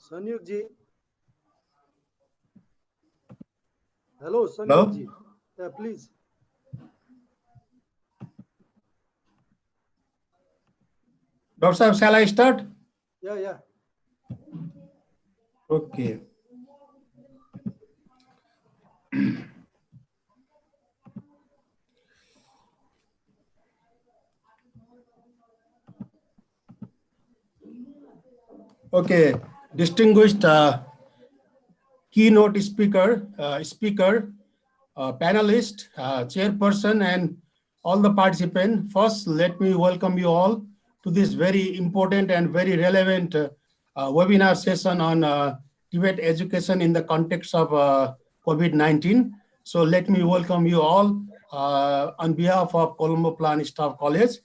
Sanyuk ji. Hello, Sanyuk ji. Yeah, please. Dr. Sahib, shall I start? Yeah, yeah. Okay. Okay, distinguished keynote speaker, panelist, chairperson, and all the participants. First, let me welcome you all to this very important and very relevant webinar session on TVET education in the context of COVID-19. So let me welcome you all on behalf of Colombo Plan Staff College.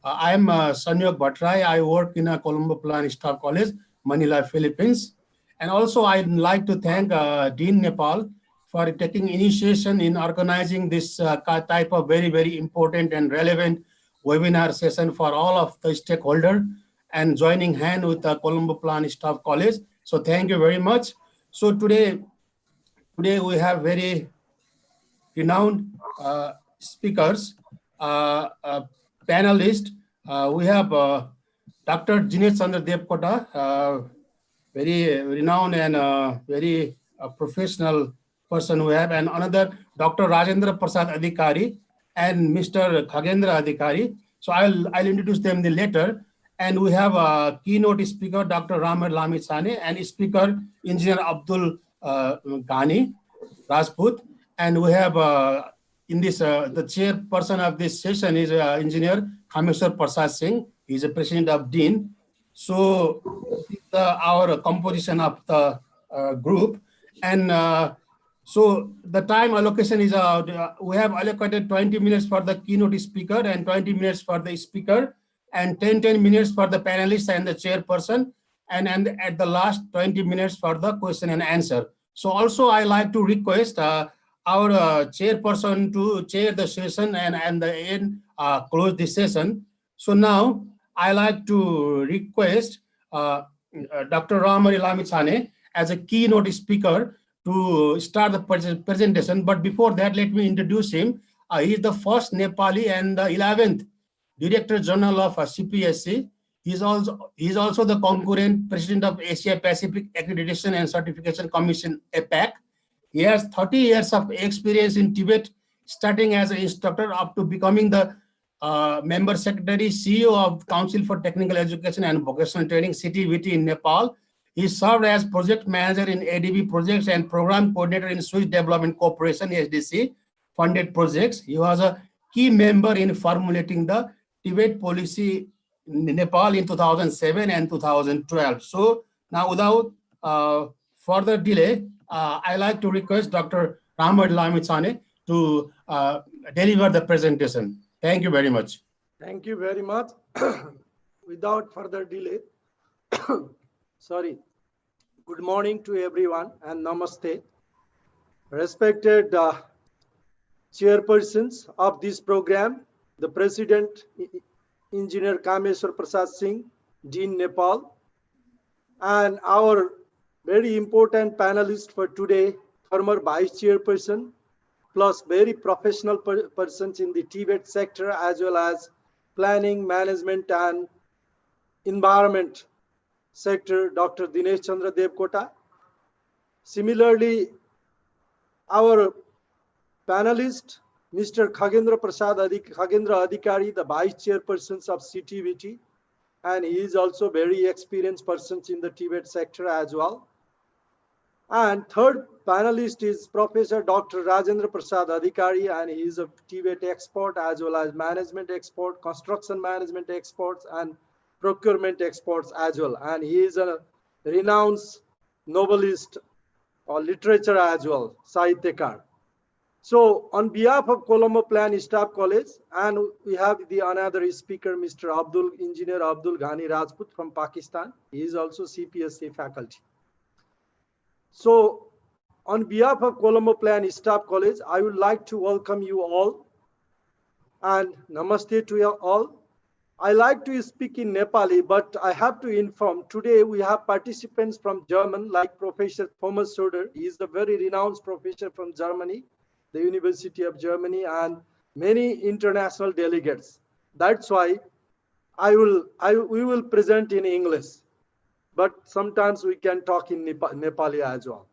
I am Sanyog Bhattrai. I work in a Colombo Plan Staff College, Manila, Philippines. And also I'd like to thank Dean Nepal for taking initiation in organizing this type of very, very important and relevant webinar session for all of the stakeholders and joining hand with the Colombo Plan Staff College. So thank you very much. So today we have very renowned speakers, panelists. We have Dr. Jinesh Chandra Devkota, very renowned and very professional person we have, and another Dr. Rajendra Prasad Adhikari and Mr. Khagendra Adhikari. So I'll introduce them later. And we have a keynote speaker, Dr. Ramar Lamitsane, and speaker, Engineer Abdul Ghani Rajput. And we have in this, the chairperson of this session is Engineer Khameswar Prasad Singh. He's a president of Dean. So our composition of the group. And so the time allocation is, we have allocated 20 minutes for the keynote speaker and 20 minutes for the speaker and 10 minutes for the panelists and the chairperson. And at the last 20 minutes for the question and answer. So also I like to request our chairperson to chair the session and the end close the session. So now I like to request Dr. Ramar Lamitsane as a keynote speaker to start the presentation. But before that, let me introduce him. He is the first Nepali and the 11th Director General of CPSC. He is also the concurrent President of Asia Pacific Accreditation and Certification Commission, APAC. He has 30 years of experience in Tibet, starting as an instructor up to becoming the Member Secretary, CEO of Council for Technical Education and Vocational Training, TVET in Nepal. He served as project manager in ADB projects and program coordinator in Swiss Development Corporation, SDC, funded projects. He was a key member in formulating the TVET policy in Nepal in 2007 and 2012. So now without further delay, I like to request Dr. Ramad Lamitsane to deliver the presentation. Thank you very much. Thank you very much. Without further delay, sorry. Good morning to everyone and namaste. Respected chairpersons of this program, the President, Engineer Kameswar Prasad Singh, Dean Nepal, and our very important panelist for today, former Vice Chairperson, plus very professional persons in the TVET sector as well as planning, management, and environment sector, Dr. Dinesh Chandra Devkota. Similarly, our panelist, Mr. Khagendra Adhikari, the Vice Chairpersons of CTVT, and he is also very experienced persons in the TVET sector as well. And third panelist is Professor Dr. Rajendra Prasad Adhikari, and he is a TVET expert as well as management expert, construction management experts, and procurement experts as well. And he is a renowned novelist or literature as well, Sahityakar. So on behalf of Colombo Plan Staff College, and we have the another speaker, Mr. Engineer Abdul Ghani Rajput from Pakistan. He is also CPSC faculty. So on behalf of Colombo Plan Staff College, I would like to welcome you all and namaste to you all. I like to speak in Nepali, but I have to inform today we have participants from Germany like Professor Thomas Soder. He is a very renowned professor from Germany, the University of Germany, and many international delegates. That's why we will present in English, but sometimes we can talk in Nepali as well.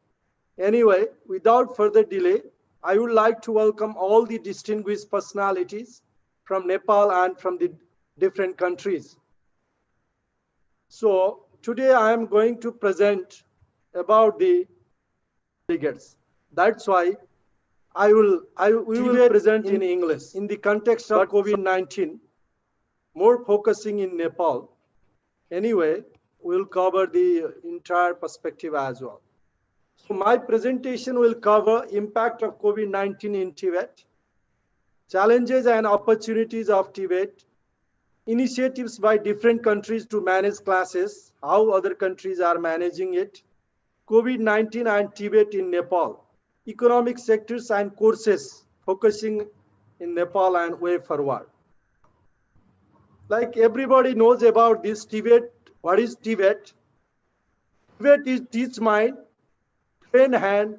Anyway, without further delay, I would like to welcome all the distinguished personalities from Nepal and from the different countries. So today I am going to present about the delegates. That's why we will present in English in the context of COVID-19, more focusing in Nepal. Anyway, we'll cover the entire perspective as well. So my presentation will cover impact of COVID-19 in TVET, challenges and opportunities of TVET, initiatives by different countries to manage classes, how other countries are managing it, COVID-19 and TVET in Nepal, economic sectors and courses focusing in Nepal and way forward. Like everybody knows about this TVET. What is TVET? TVET is teach mind, train hand,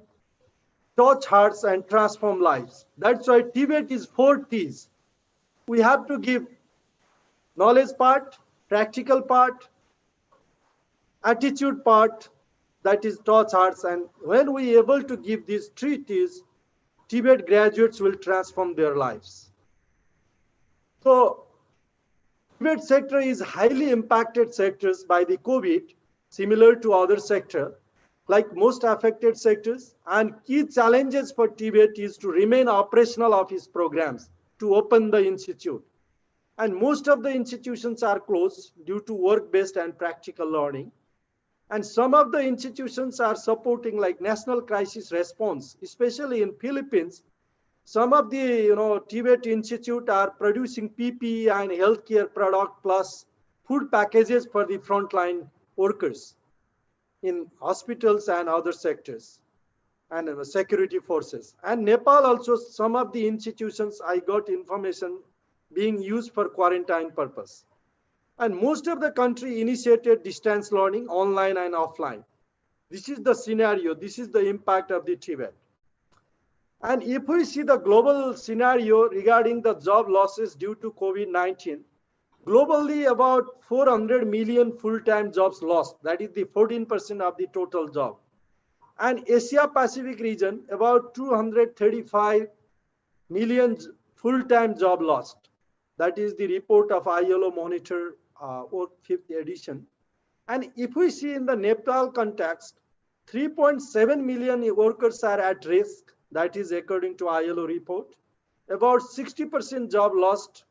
touch hearts, and transform lives. That's why TVET is 4 T's. We have to give knowledge part, practical part, attitude part, that is touch hearts. And when we are able to give these 3 T's, TVET graduates will transform their lives. So TVET sector is highly impacted sectors by the COVID, similar to other sector, like most affected sectors. And key challenges for TVET is to remain operational of its programs, to open the institute. And most of the institutions are closed due to work-based and practical learning. And some of the institutions are supporting like national crisis response, especially in Philippines. Some of the TVET institute are producing PPE and healthcare product plus food packages for the frontline workers in hospitals and other sectors and security forces. And Nepal also, some of the institutions I got information being used for quarantine purpose. And most of the country initiated distance learning online and offline. This is the scenario. This is the impact of the TVET. And if we see the global scenario regarding the job losses due to COVID-19, globally about 400 million full-time jobs lost. That is the 14% of the total job. And Asia Pacific region, about 235 million full-time job lost. That is the report of ILO Monitor 5th edition. And if we see in the Nepal context, 3.7 million workers are at risk. That is according to ILO report. About 60% job lost.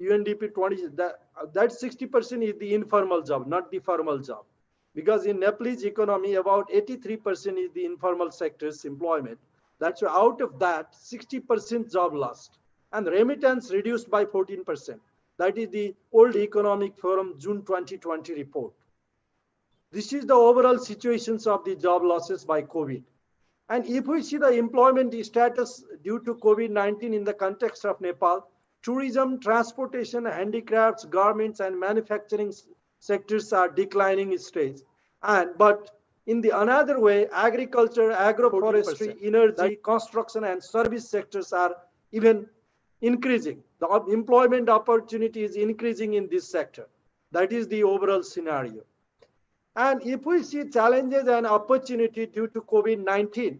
UNDP 20, that 60% is the informal job, not the formal job. Because in Nepalese economy, about 83% is the informal sector's employment. That's why out of that, 60% job lost. And remittance reduced by 14%. That is the World Economic Forum June 2020 report. This is the overall situations of the job losses by COVID. And if we see the employment status due to COVID-19 in the context of Nepal, tourism, transportation, handicrafts, garments, and manufacturing sectors are declining stage. But in the another way, agriculture, agroforestry, energy, construction, and service sectors are even increasing. The employment opportunity is increasing in this sector. That is the overall scenario. And if we see challenges and opportunity due to COVID-19,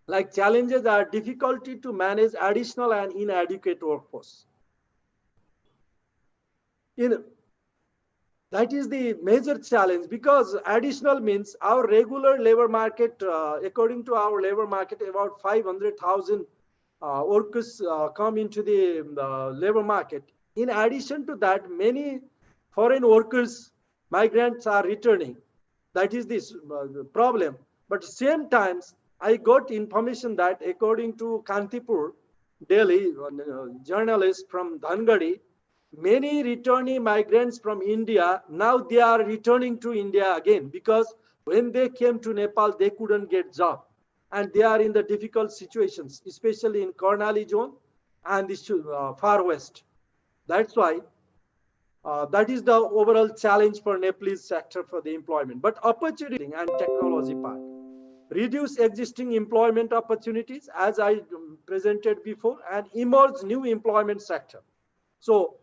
like challenges are difficulty to manage additional and inadequate workforce. That is the major challenge, because additional means our regular labor market, according to our labor market, about 500,000 workers come into the labor market. In addition to that, many foreign workers, migrants are returning. That is this problem. But same times, I got information that according to Kantipur, Delhi, journalist from Dhangadi, many returning migrants from India, now they are returning to India again, because when they came to Nepal, they couldn't get job. And they are in the difficult situations, especially in Karnali zone and the far west. That's why that is the overall challenge for Nepalese sector for the employment. But opportunity and technology part. Reduce existing employment opportunities, as I presented before, and emerge new employment sector. So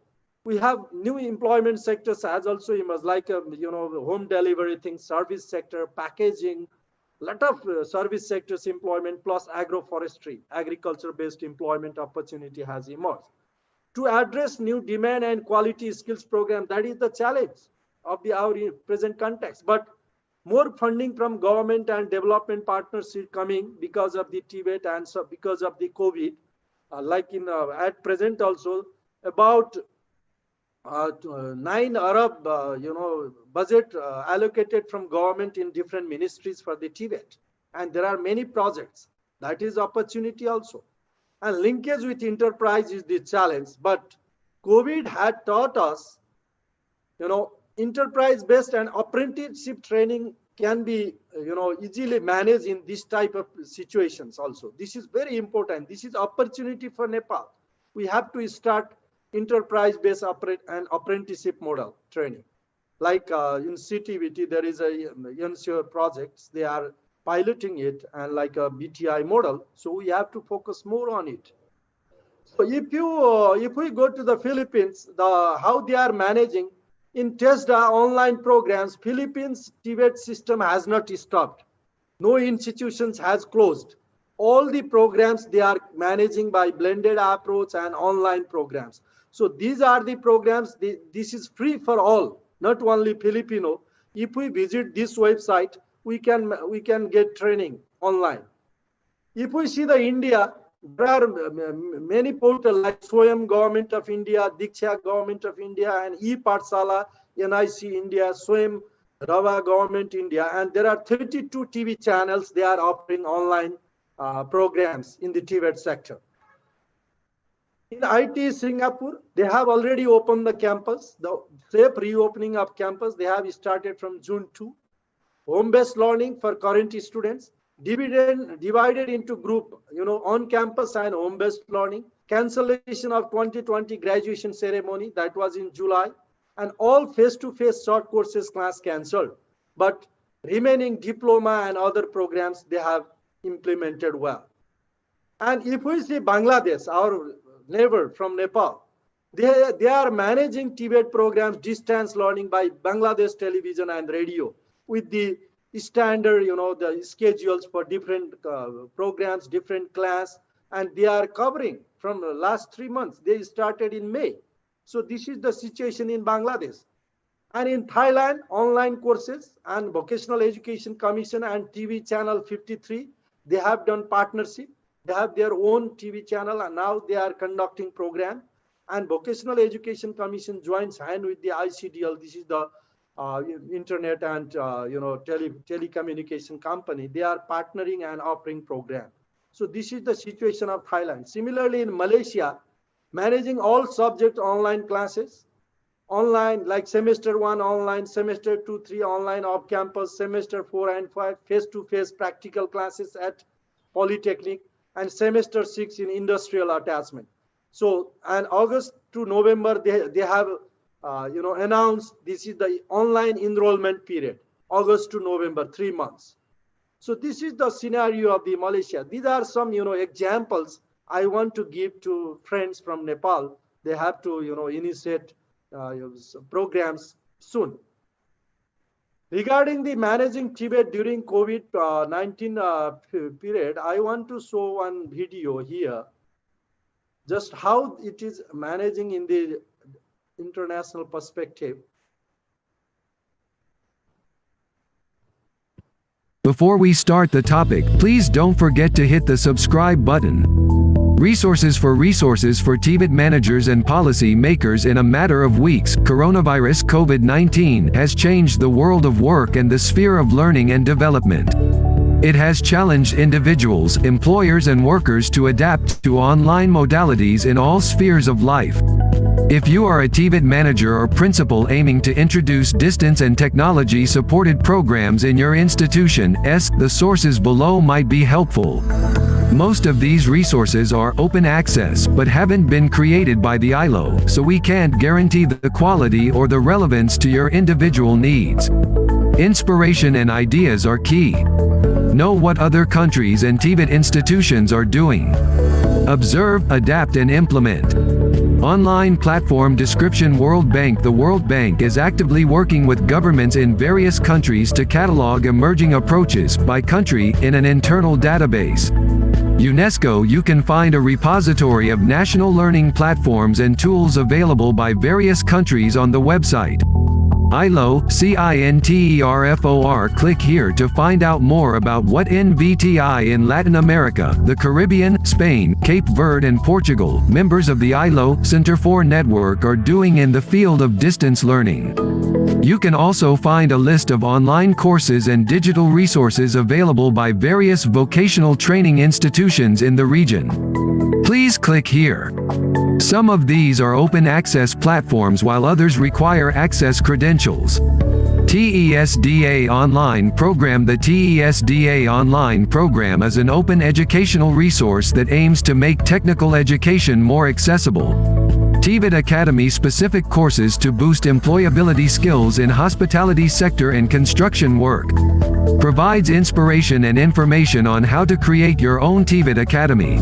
we have new employment sectors has also emerged, like home delivery things, service sector, packaging, lot of service sectors employment, plus agroforestry, agriculture-based employment opportunity has emerged. To address new demand and quality skills program, that is the challenge of our present context. But more funding from government and development partners is coming because of the TVET and so because of the COVID. Like at present also, about 9 Arab, budget allocated from government in different ministries for the TVET. And there are many projects. That is opportunity also. And linkage with enterprise is the challenge. But COVID had taught us, enterprise-based and apprenticeship training can be, easily managed in this type of situations also. This is very important. This is opportunity for Nepal. We have to start enterprise-based and apprenticeship model training. Like in CTVT, there is a UNESCO projects. They are piloting it and like a BTI model. So we have to focus more on it. So if we go to the Philippines, how they are managing in TESDA online programs, Philippines TVET system has not stopped. No institutions has closed. All the programs they are managing by blended approach and online programs. So these are the programs. This is free for all, not only Filipino. If we visit this website, we can get training online. If we see the India, there are many portals like SWOT Government of India, Diksha Government of India, and ePathshala, NIC India, SWOT Rava Government India, and there are 32 TV channels. They are offering online programs in the TVET sector. In IT Singapore, they have already opened the campus. The safe reopening of campus, they have started from June 2. Home-based learning for current students, divided into group, on campus and home-based learning. Cancellation of 2020 graduation ceremony, that was in July, and all face-to-face short courses class cancelled. But remaining diploma and other programs, they have implemented well. And if we see Bangladesh, our neighbor from Nepal, they are managing TVET programs, distance learning by Bangladesh television and radio, with the standard, the schedules for different programs, different class, and they are covering from the last 3 months. They started in May. So this is the situation in Bangladesh. And in Thailand, online courses and Vocational Education Commission and TV channel 53, they have done partnership. They have their own TV channel and now they are conducting program. And Vocational Education Commission joins hand with the ICDL. This is the internet and telecommunication company. They are partnering and offering program. So this is the situation of Thailand. Similarly, in Malaysia, managing all subject online classes, online like semester 1 online, semester 2, 3 online off campus, semester 4 and 5 face-to-face practical classes at Polytechnic, and semester 6 in industrial attachment. So, and August to November, they have announced this is the online enrollment period, August to November, 3 months. So this is the scenario of the Malaysia. These are some examples I want to give to friends from Nepal. They have to initiate programs soon. Regarding the managing TVET during COVID-19 period, I want to show one video here, just how it is managing in the international perspective. Before we start the topic, please don't forget to hit the subscribe button. Resources for TVET managers and policy makers. In a matter of weeks, coronavirus COVID-19 has changed the world of work and the sphere of learning and development. It has challenged individuals, employers and workers to adapt to online modalities in all spheres of life. If you are a TVET manager or principal aiming to introduce distance and technology-supported programs in your institution, the sources below might be helpful. Most of these resources are open access, but haven't been created by the ILO, so we can't guarantee the quality or the relevance to your individual needs. Inspiration and ideas are key. Know what other countries and TVET institutions are doing. Observe, adapt and implement. Online platform description. World Bank. The World Bank is actively working with governments in various countries to catalog emerging approaches by country in an internal database. UNESCO. You can find a repository of national learning platforms and tools available by various countries on the website. ILO, CINTERFOR. Click here to find out more about what NVTI in Latin America, the Caribbean, Spain, Cape Verde and Portugal, members of the ILO Center for Network, are doing in the field of distance learning. You can also find a list of online courses and digital resources available by various vocational training institutions in the region. Please click here. Some of these are open access platforms while others require access credentials. TESDA Online Program. The TESDA Online Program is an open educational resource that aims to make technical education more accessible. TVET Academy specific courses to boost employability skills in hospitality sector and construction work. Provides inspiration and information on how to create your own TVET Academy.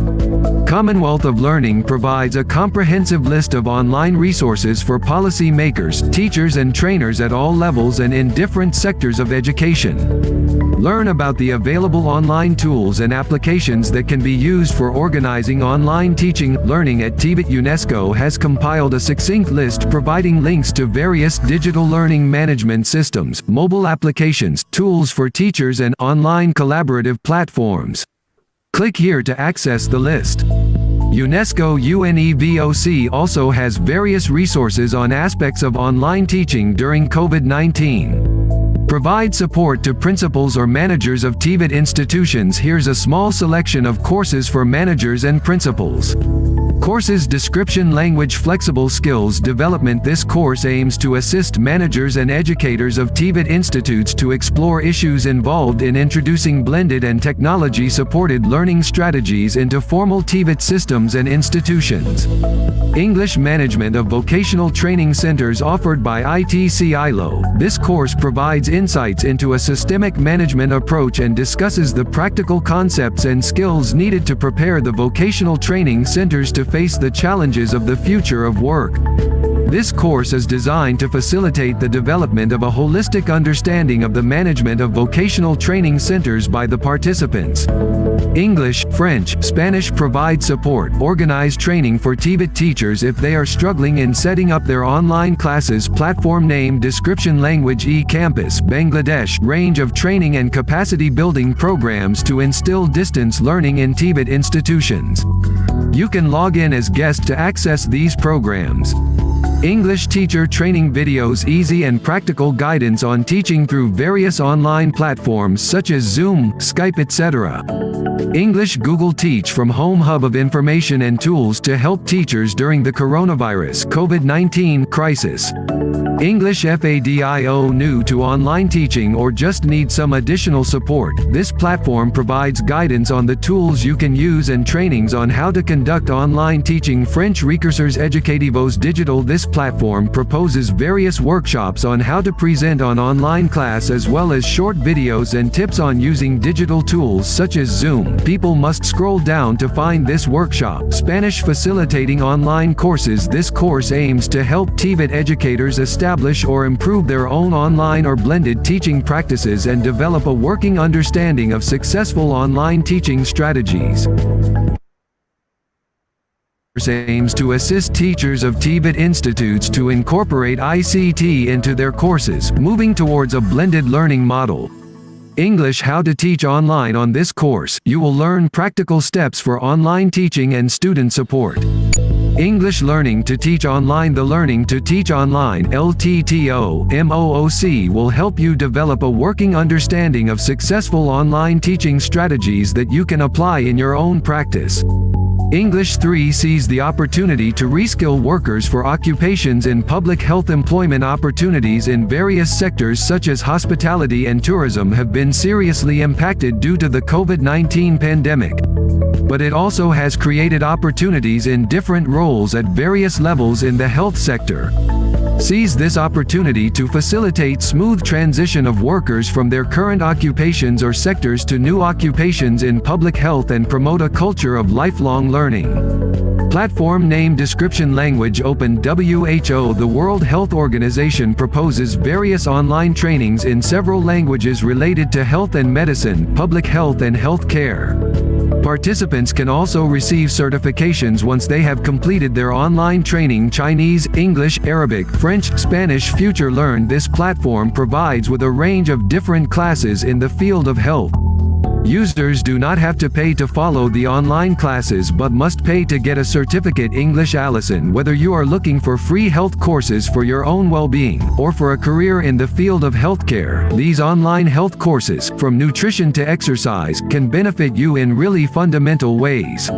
Commonwealth of Learning provides a comprehensive list of online resources for policy makers, teachers and trainers at all levels and in different sectors of education. Learn about the available online tools and applications that can be used for organizing online teaching. Learning at TVET. UNESCO has compiled a succinct list providing links to various digital learning management systems, mobile applications, tools for teachers and online collaborative platforms. Click here to access the list. UNESCO UNEVOC also has various resources on aspects of online teaching during COVID-19. Provide support to principals or managers of TVET institutions. Here's a small selection of courses for managers and principals. Courses description. Language flexible skills development. This course aims to assist managers and educators of TVET institutes to explore issues involved in introducing blended and technology-supported learning strategies into formal TVET systems and institutions. English management of vocational training centers offered by ITC ILO. This course provides insights into a systemic management approach and discusses the practical concepts and skills needed to prepare the vocational training centers to face the challenges of the future of work. This course is designed to facilitate the development of a holistic understanding of the management of vocational training centers by the participants. English, French, Spanish provide support, organize training for TVET teachers if they are struggling in setting up their online classes. Platform name, description, language, e-campus, Bangladesh, range of training and capacity building programs to instill distance learning in TVET institutions. You can log in as guest to access these programs. English teacher training videos, easy and practical guidance on teaching through various online platforms such as Zoom, Skype, etc. English Google Teach from home hub of information and tools to help teachers during the coronavirus COVID-19 crisis. English FADIO, new to online teaching or just need some additional support. This platform provides guidance on the tools you can use and trainings on how to conduct online teaching. French Recurseurs Educativos Digital. This platform proposes various workshops on how to present on online class as well as short videos and tips on using digital tools such as Zoom. People must scroll down to find this workshop. Spanish facilitating online courses. This course aims to help TVET educators establish or improve their own online or blended teaching practices and develop a working understanding of successful online teaching strategies. Aims to assist teachers of TVET institutes to incorporate ICT into their courses, moving towards a blended learning model. English How to Teach Online. On this course, you will learn practical steps for online teaching and student support. English Learning to Teach Online. The Learning to Teach Online (LTTO) MOOC will help you develop a working understanding of successful online teaching strategies that you can apply in your own practice. English 3 sees the opportunity to reskill workers for occupations in public health. Employment opportunities in various sectors such as hospitality and tourism have been seriously impacted due to the COVID-19 pandemic. But it also has created opportunities in different roles at various levels in the health sector. Seize this opportunity to facilitate smooth transition of workers from their current occupations or sectors to new occupations in public health and promote a culture of lifelong learning. Platform name, description, language open. WHO, the World Health Organization, proposes various online trainings in several languages related to health and medicine, public health and health care. Participants can also receive certifications once they have completed their online training. Chinese, English, Arabic, French, Spanish. Future Learn. This platform provides with a range of different classes in the field of health. Users do not have to pay to follow the online classes but must pay to get a certificate. English Allison. Whether you are looking for free health courses for your own well-being, or for a career in the field of healthcare, these online health courses, from nutrition to exercise, can benefit you in really fundamental ways.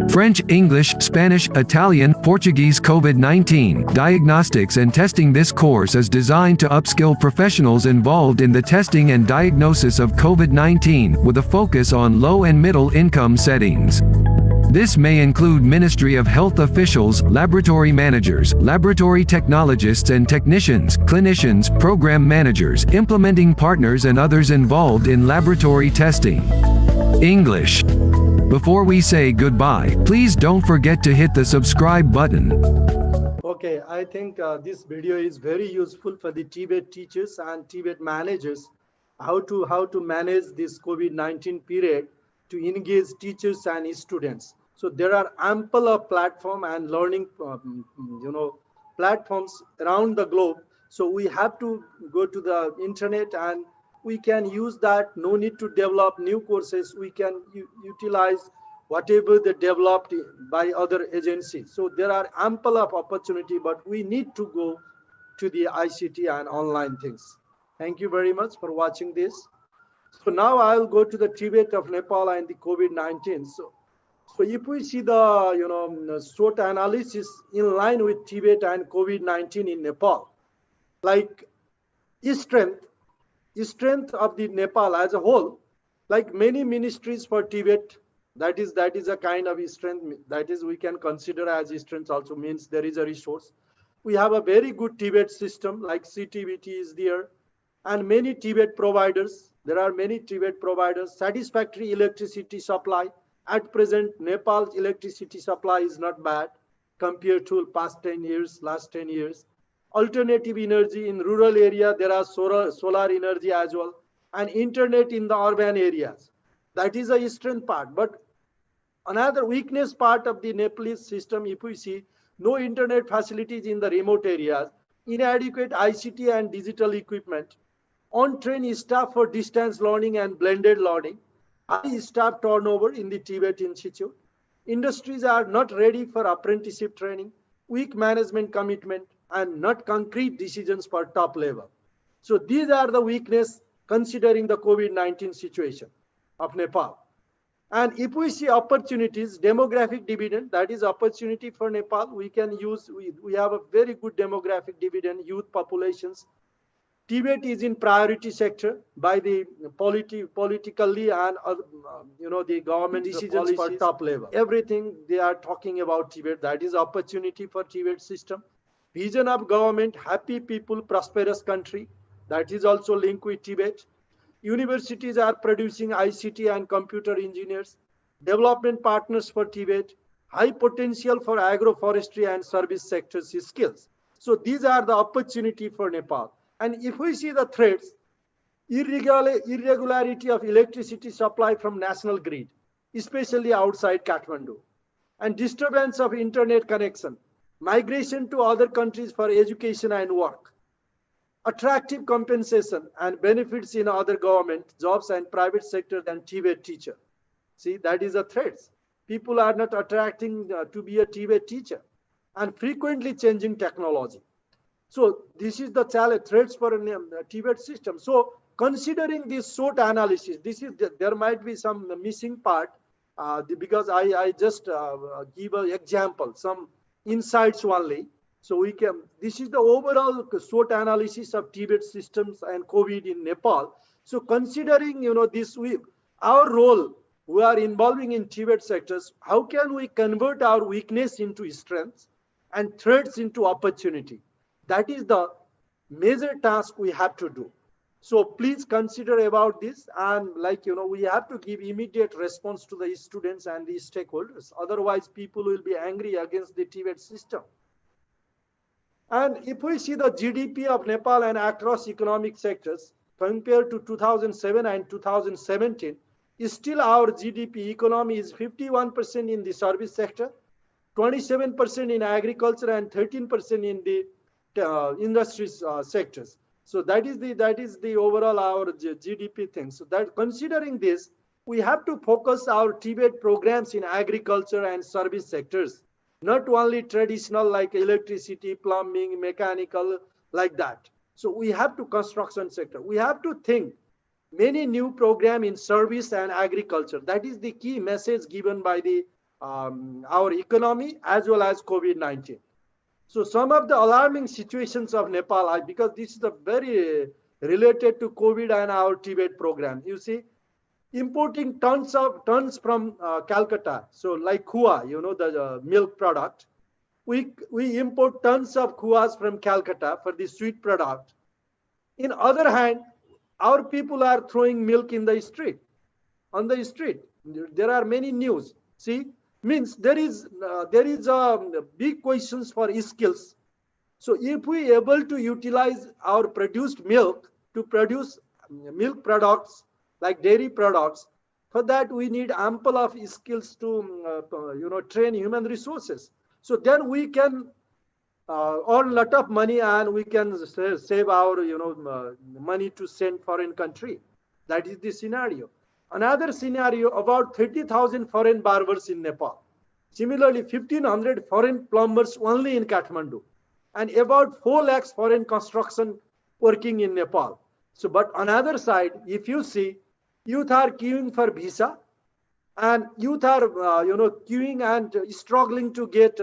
French, English, Spanish, Italian, Portuguese. COVID-19 diagnostics and testing. This course is designed to upskill professionals involved in the testing and diagnosis of COVID-19, with a focus on low and middle income settings. This may include Ministry of Health officials, laboratory managers, laboratory technologists and technicians, clinicians, program managers, implementing partners and others involved in laboratory testing. English. Before we say goodbye, please don't forget to hit the subscribe button. Okay, I think this video is very useful for the TVET teachers and TVET managers, how to manage this COVID-19 period to engage teachers and students. So there are ample of platform and learning platforms around the globe. So we have to go to the internet and we can use that. No need to develop new courses. We can utilize whatever they developed by other agencies. So there are ample of opportunity, but we need to go to the ICT and online things. Thank you very much for watching this. So now I'll go to the TVET of Nepal and the COVID-19. So if we see the SWOT analysis in line with TVET and COVID-19 in Nepal, like strength of the Nepal as a whole, like many ministries for TVET, that is a kind of strength, that is we can consider as strength, also means there is a resource. We have a very good TVET system, like CTVT is there, and many TVET providers. There are many TVET providers. Satisfactory electricity supply. At present, Nepal's electricity supply is not bad. compared to past 10 years, last 10 years. Alternative energy in rural area, there are solar energy as well, and internet in the urban areas. That is a strength part. But another weakness part of the Nepalese system, if we see, no internet facilities in the remote areas, inadequate ICT and digital equipment, on-train staff for distance learning and blended learning, high staff turnover in the TVET Institute. Industries are not ready for apprenticeship training, weak management commitment, and not concrete decisions for top level. So these are the weaknesses considering the COVID-19 situation of Nepal. And if we see opportunities, demographic dividend, that is opportunity for Nepal. We can use, we have a very good demographic dividend, youth populations. TVET is in priority sector by the politically and the government decisions for top level. Everything they are talking about TVET, that is opportunity for TVET system. Vision of government, happy people, prosperous country, that is also linked with TVET. Universities are producing ICT and computer engineers, development partners for TVET, high potential for agroforestry and service sectors skills. So these are the opportunity for Nepal. And if we see the threats, irregularity of electricity supply from national grid, especially outside Kathmandu, and disturbance of internet connection, migration to other countries for education and work, attractive compensation and benefits in other government jobs and private sector than TVET teacher. See, that is a threat. People are not attracting to be a TVET teacher, and frequently changing technology. So this is the challenge, threats for a TVET system. So considering this SWOT analysis, there might be some missing part because I just give an example, some insights only. So this is the overall SWOT analysis of TVET systems and COVID in Nepal. So considering, our role, we are involving in TVET sectors, how can we convert our weakness into strengths and threats into opportunity? That is the major task we have to do. So please consider about this, and we have to give immediate response to the students and the stakeholders. Otherwise, people will be angry against the TVET system. And if we see the GDP of Nepal and across economic sectors compared to 2007 and 2017, still our GDP economy is 51% in the service sector, 27% in agriculture, and 13% in the industries sectors. So that is the overall our GDP thing. So that considering this, we have to focus our TVET programs in agriculture and service sectors, not only traditional like electricity, plumbing, mechanical, like that. So we have to construction sector. We have to think many new program in service and agriculture. That is the key message given by the our economy as well as COVID-19. So some of the alarming situations of Nepal, because this is a very related to COVID and our TVET program. You see, importing tons from Calcutta. So like khua, the milk product. We import tons of khuas from Calcutta for the sweet product. In other hand, our people are throwing milk in the street, on the street. There are many news. See, means there is big questions for skills. So if we able to utilize our produced milk to produce milk products like dairy products, for that we need ample of skills to train human resources. So then we can earn a lot of money, and we can save our money to send foreign country. That is the scenario. Another scenario, about 30,000 foreign barbers in Nepal. Similarly, 1,500 foreign plumbers only in Kathmandu, and about 4 lakhs foreign construction working in Nepal. So, but on other side, if you see, youth are queuing for visa, and youth are queuing and struggling to get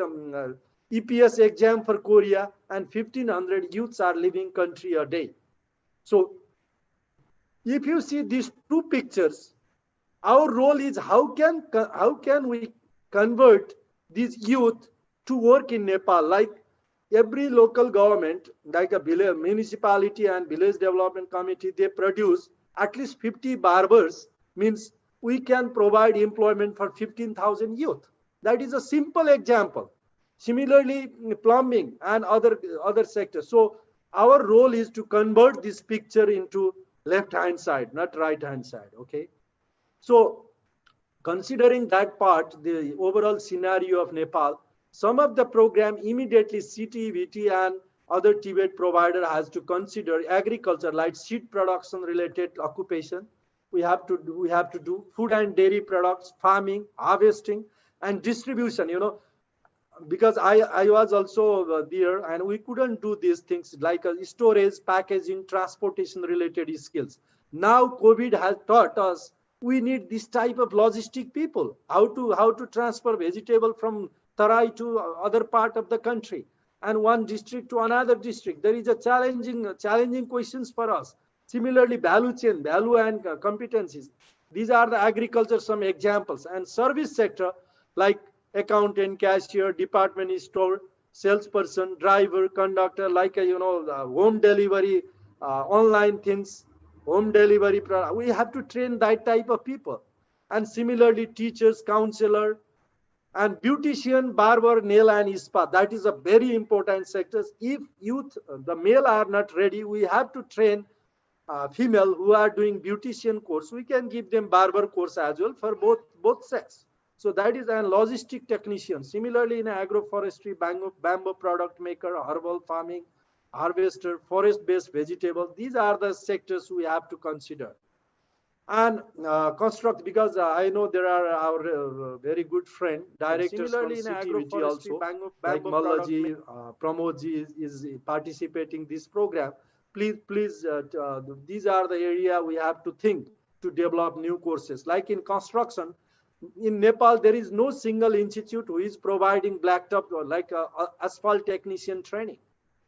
EPS exam for Korea, and 1,500 youths are leaving country a day. So if you see these two pictures, our role is how can we convert these youth to work in Nepal? Like every local government, like a village, municipality and village development committee, they produce at least 50 barbers, means we can provide employment for 15,000 youth. That is a simple example. Similarly, plumbing and other sectors. So our role is to convert this picture into left-hand side, not right-hand side. Okay. So considering that part, the overall scenario of Nepal, some of the program immediately CTVT and other TVET provider has to consider agriculture, like seed production related occupation. We have to do food and dairy products, farming, harvesting, and distribution. Because I was also there, and we couldn't do these things like storage, packaging, transportation related skills. Now COVID has taught us we need this type of logistic people, how to transfer vegetable from Tarai to other part of the country and one district to another district. There is a challenging questions for us. Similarly, value chain, value and competencies. These are the agriculture some examples. And service sector like accountant, cashier, department store, salesperson, driver, conductor, like home delivery, online things, home delivery product. We have to train that type of people. And similarly, teachers, counselor, and beautician, barber, nail and spa. That is a very important sector. If youth, the male are not ready, we have to train female who are doing beautician course. We can give them barber course as well for both sex. So that is a logistic technician. Similarly, in agroforestry, bamboo product maker, herbal farming, harvester, forest-based vegetable. These are the sectors we have to consider. And construct, because I know there are our very good friend, directors from CTVT also, like Mallaji, Pramodji is participating this program. Please, these are the area we have to think to develop new courses. Like in construction, in Nepal, there is no single institute who is providing blacktop or like asphalt technician training.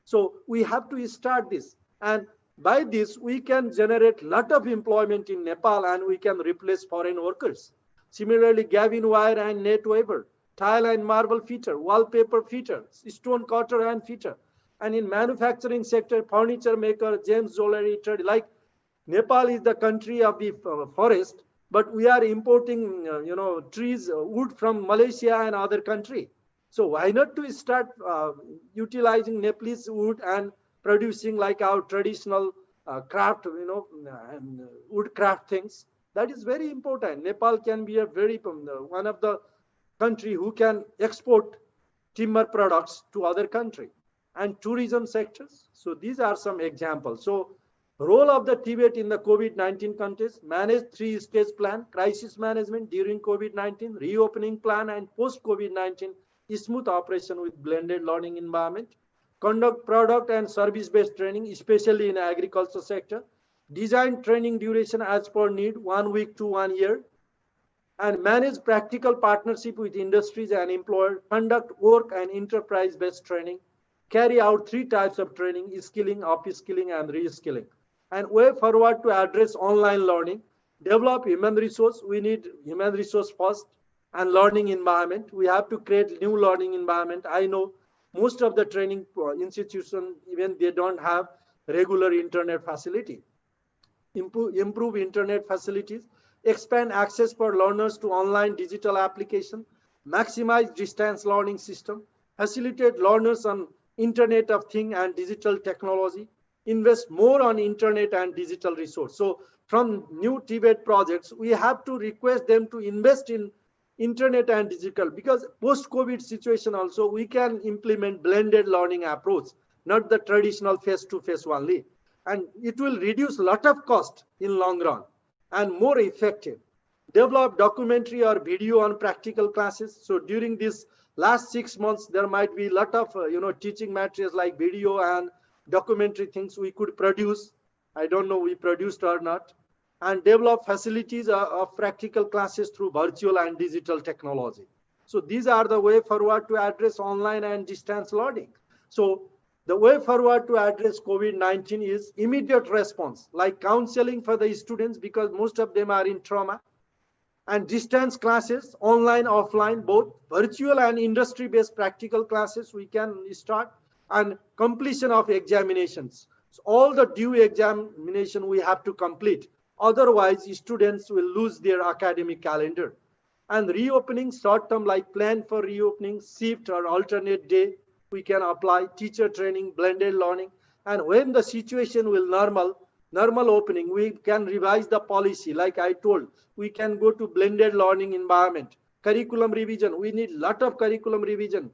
So we have to start this. And by this, we can generate a lot of employment in Nepal and we can replace foreign workers. Similarly, Gavin wire and net weaver, tile and marble fitter, wallpaper fitter, stone cutter and fitter. And in manufacturing sector, furniture maker, gems jewelry, like Nepal is the country of the forest, but we are importing, trees, wood from Malaysia and other country. So why not to start utilizing Nepalese wood and producing like our traditional craft, and wood craft things? That is very important. Nepal can be a very one of the country who can export timber products to other country. And tourism sectors. So these are some examples. So role of the TVET in the COVID-19 context: manage 3-stage plan, crisis management during COVID-19, reopening plan, and post-COVID-19 smooth operation with blended learning environment, conduct product and service-based training, especially in agriculture sector, design training duration as per need, 1 week to 1 year, and manage practical partnership with industries and employer, conduct work and enterprise-based training, carry out 3 types of training: skilling, upskilling, and reskilling. And way forward to address online learning, develop human resource. We need human resource first and learning environment. We have to create new learning environment. I know most of the training institutions, even they don't have regular internet facility. Improve internet facilities, expand access for learners to online digital application, maximize distance learning system, facilitate learners on Internet of Things and digital technology, invest more on internet and digital resource. So from new TVET projects, we have to request them to invest in internet and digital, because post-COVID situation also, we can implement blended learning approach, not the traditional face-to-face only. And it will reduce a lot of cost in long run and more effective. Develop documentary or video on practical classes. So during this last 6 months, there might be a lot of teaching materials like video and documentary things we could produce. I don't know we produced or not. And develop facilities of practical classes through virtual and digital technology. So these are the way forward to address online and distance learning. So the way forward to address COVID-19 is immediate response, like counseling for the students, because most of them are in trauma, and distance classes, online, offline, both virtual and industry-based practical classes we can start, and completion of examinations. So all the due examination we have to complete. Otherwise, students will lose their academic calendar. And reopening short term, like plan for reopening, shift or alternate day, we can apply teacher training, blended learning. And when the situation will normal opening, we can revise the policy. Like I told, we can go to blended learning environment. Curriculum revision, we need lot of curriculum revision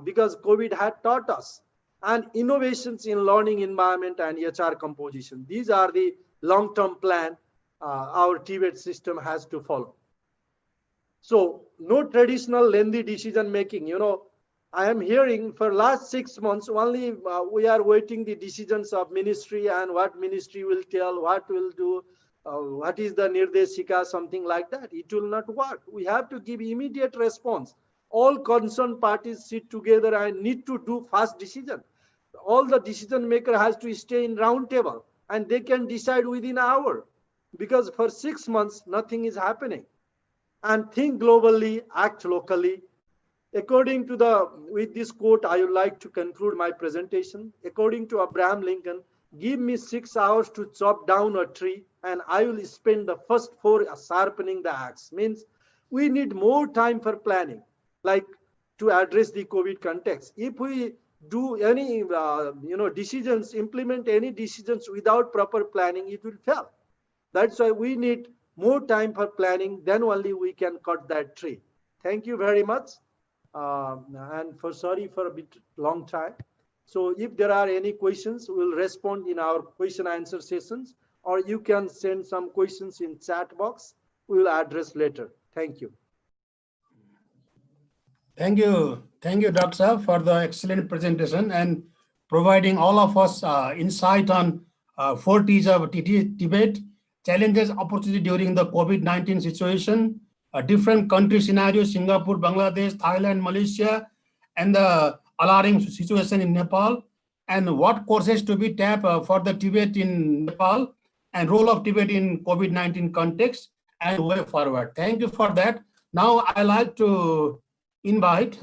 because COVID had taught us. And innovations in learning environment and HR composition. These are the long-term plan our TVET system has to follow. So no traditional lengthy decision making. I am hearing for last 6 months only we are waiting the decisions of ministry and what ministry will tell, what will do, what is the nirdeshika, something like that. It will not work. We have to give immediate response. All concerned parties sit together and need to do fast decision. All the decision maker has to stay in round table and they can decide within an hour, because for 6 months nothing is happening. And think globally, act locally. According to with this quote, I would like to conclude my presentation. According to Abraham Lincoln, give me 6 hours to chop down a tree and I will spend the first 4 sharpening the axe. Means we need more time for planning, like to address the COVID context. If we do any decisions, implement any decisions without proper planning, it will fail. That's why we need more time for planning, then only we can cut that tree. Thank you very much. And sorry for a bit long time. So if there are any questions, we'll respond in our question answer sessions, or you can send some questions in chat box. We will address later. Thank you. Thank you, Dr. Saab, for the excellent presentation and providing all of us insight on 4 T's of TVET: challenges, opportunity during the COVID-19 situation, a different country scenario, Singapore, Bangladesh, Thailand, Malaysia, and the alarming situation in Nepal, and what courses to be tapped for the TVET in Nepal, and role of TVET in COVID-19 context, and way forward. Thank you for that. Now I like to invite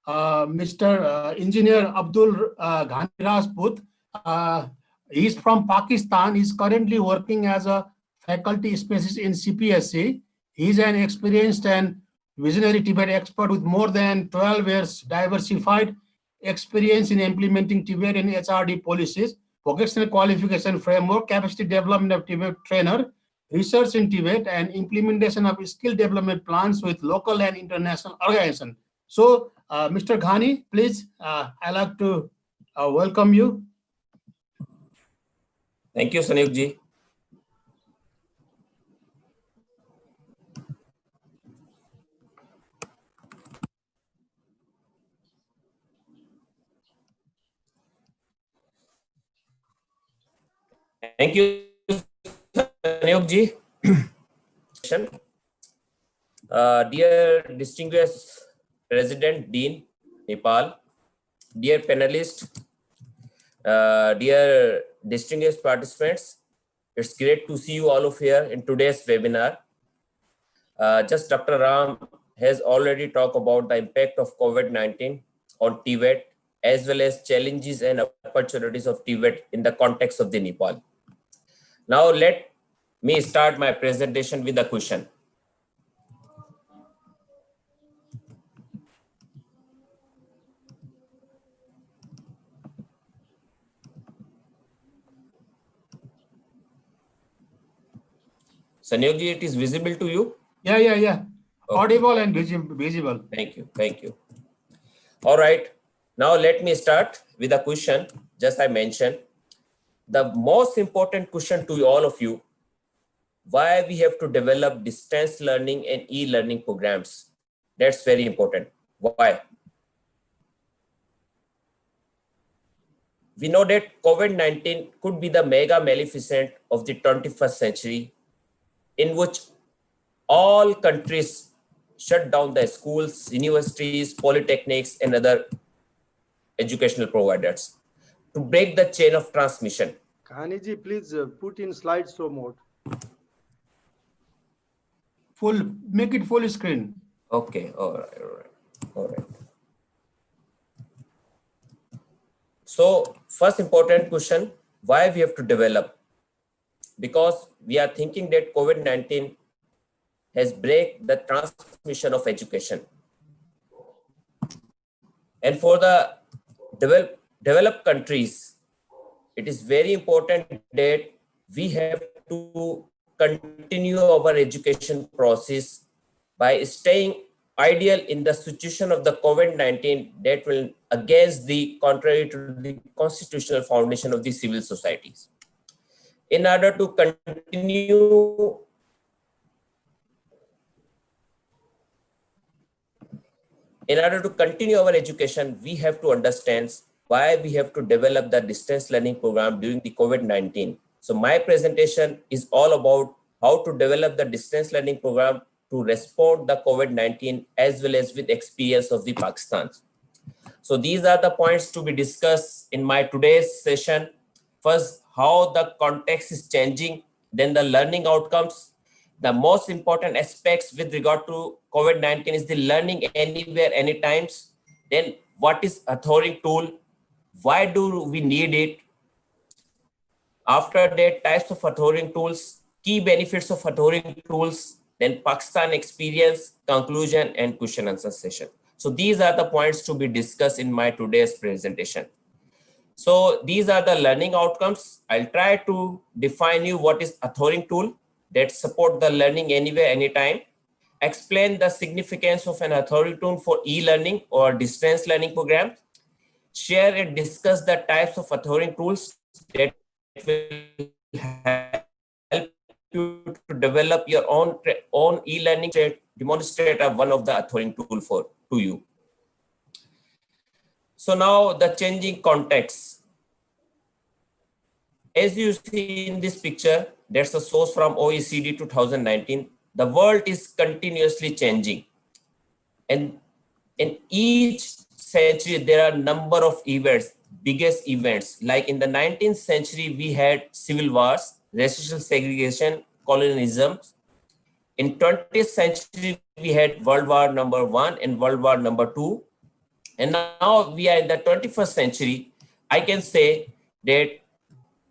Mr. Engineer Abdul Ghani Rajput. He's from Pakistan. He's currently working as a faculty specialist in CPSC. He's an experienced and visionary TVET expert with more than 12 years diversified experience in implementing TVET and HRD policies, vocational qualification framework, capacity development of TVET trainer, research in TVET, and implementation of skill development plans with local and international organizations. So, Mr. Ghani, please, I'd like to welcome you. Thank you, Sanयोग ji. Thank you, Sanयोग ji. Dear distinguished President, Dean, Nepal, dear panelists, dear distinguished participants, it's great to see you all of here in today's webinar. Just Dr. Ram has already talked about the impact of COVID-19 on TVET, as well as challenges and opportunities of TVET in the context of the Nepal. Now let me start my presentation with a question. Sanयोग ji, it is visible to you? Yeah. Okay. Audible and visible. Thank you. All right. Now let me start with a question. Just I mentioned the most important question to all of you: why we have to develop distance learning and e-learning programs? That's very important. Why? We know that COVID-19 could be the mega maleficent of the 21st century, in which all countries shut down the schools, universities, polytechnics, and other educational providers to break the chain of transmission. Khaniji, please put in slideshow mode. Make it full screen. Okay, all right. So first important question, why we have to develop? Because we are thinking that COVID-19 has break the transmission of education. And for the developed countries, it is very important that we have to continue our education process by staying ideal in the situation of the COVID-19 that will against the contrary to the constitutional foundation of the civil societies. In order to continue our education, we have to understand why we have to develop the distance learning program during the COVID-19. So my presentation is all about how to develop the distance learning program to respond the COVID-19 as well as with experience of the Pakistan. So these are the points to be discussed in my today's session. First, how the context is changing, then the learning outcomes. The most important aspects with regard to COVID-19 is the learning anywhere, anytime. Then what is authoring tool? Why do we need it? After that, types of authoring tools, key benefits of authoring tools, then Pakistan experience, conclusion, and question answer session. So these are the points to be discussed in my today's presentation. So these are the learning outcomes. I'll try to define you what is authoring tool that support the learning anywhere, anytime. Explain the significance of an authoring tool for e-learning or distance learning program. Share and discuss the types of authoring tools that will help you to develop your own e-learning. Demonstrate one of the authoring tool to you. So now the changing context. As you see in this picture, that's a source from OECD 2019. The world is continuously changing. And in each century, there are a number of events, biggest events. Like in the 19th century, we had civil wars, racial segregation, colonialism. In 20th century, we had World War #1 and World War #2. And now we are in the 21st century. I can say that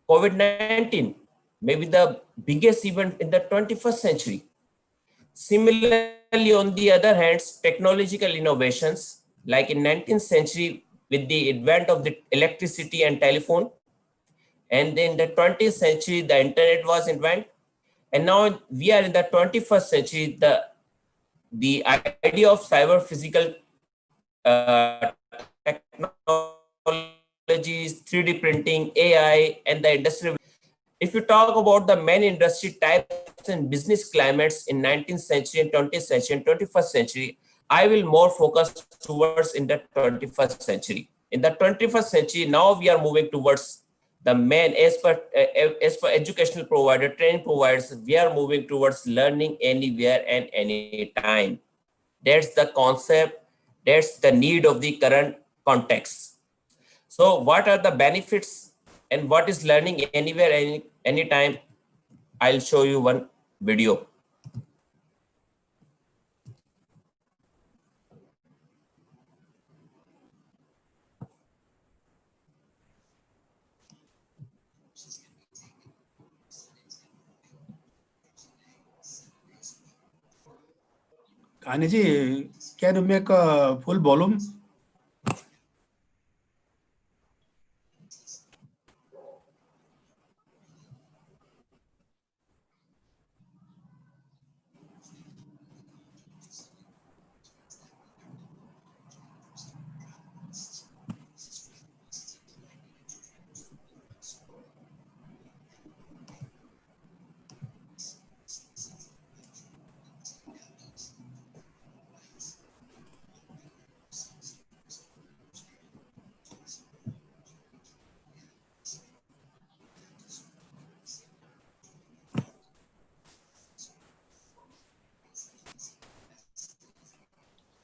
COVID-19 may be the biggest event in the 21st century. Similarly, on the other hand, technological innovations, like in 19th century with the advent of the electricity and telephone, and then the 20th century, the internet was invented. And now we are in the 21st century, the idea of cyber physical technologies, 3D printing, AI, and the industry. If you talk about the main industry types and business climates in 19th century and 20th century and 21st century, I will more focus towards in the 21st century. In the 21st century, now we are moving towards the main, as per educational provider, training providers, we are moving towards learning anywhere and anytime. That's the concept. That's the need of the current context. So what are the benefits and what is learning anywhere, anytime? I'll show you one video. Kaniji, can you make a full volume?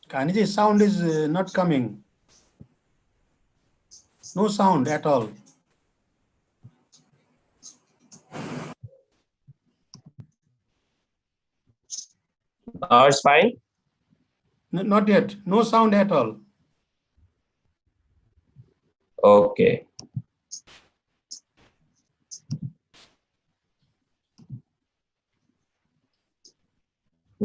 Kaniji, sound is not coming. No sound at all. It's fine. No, not yet. No sound at all. Okay.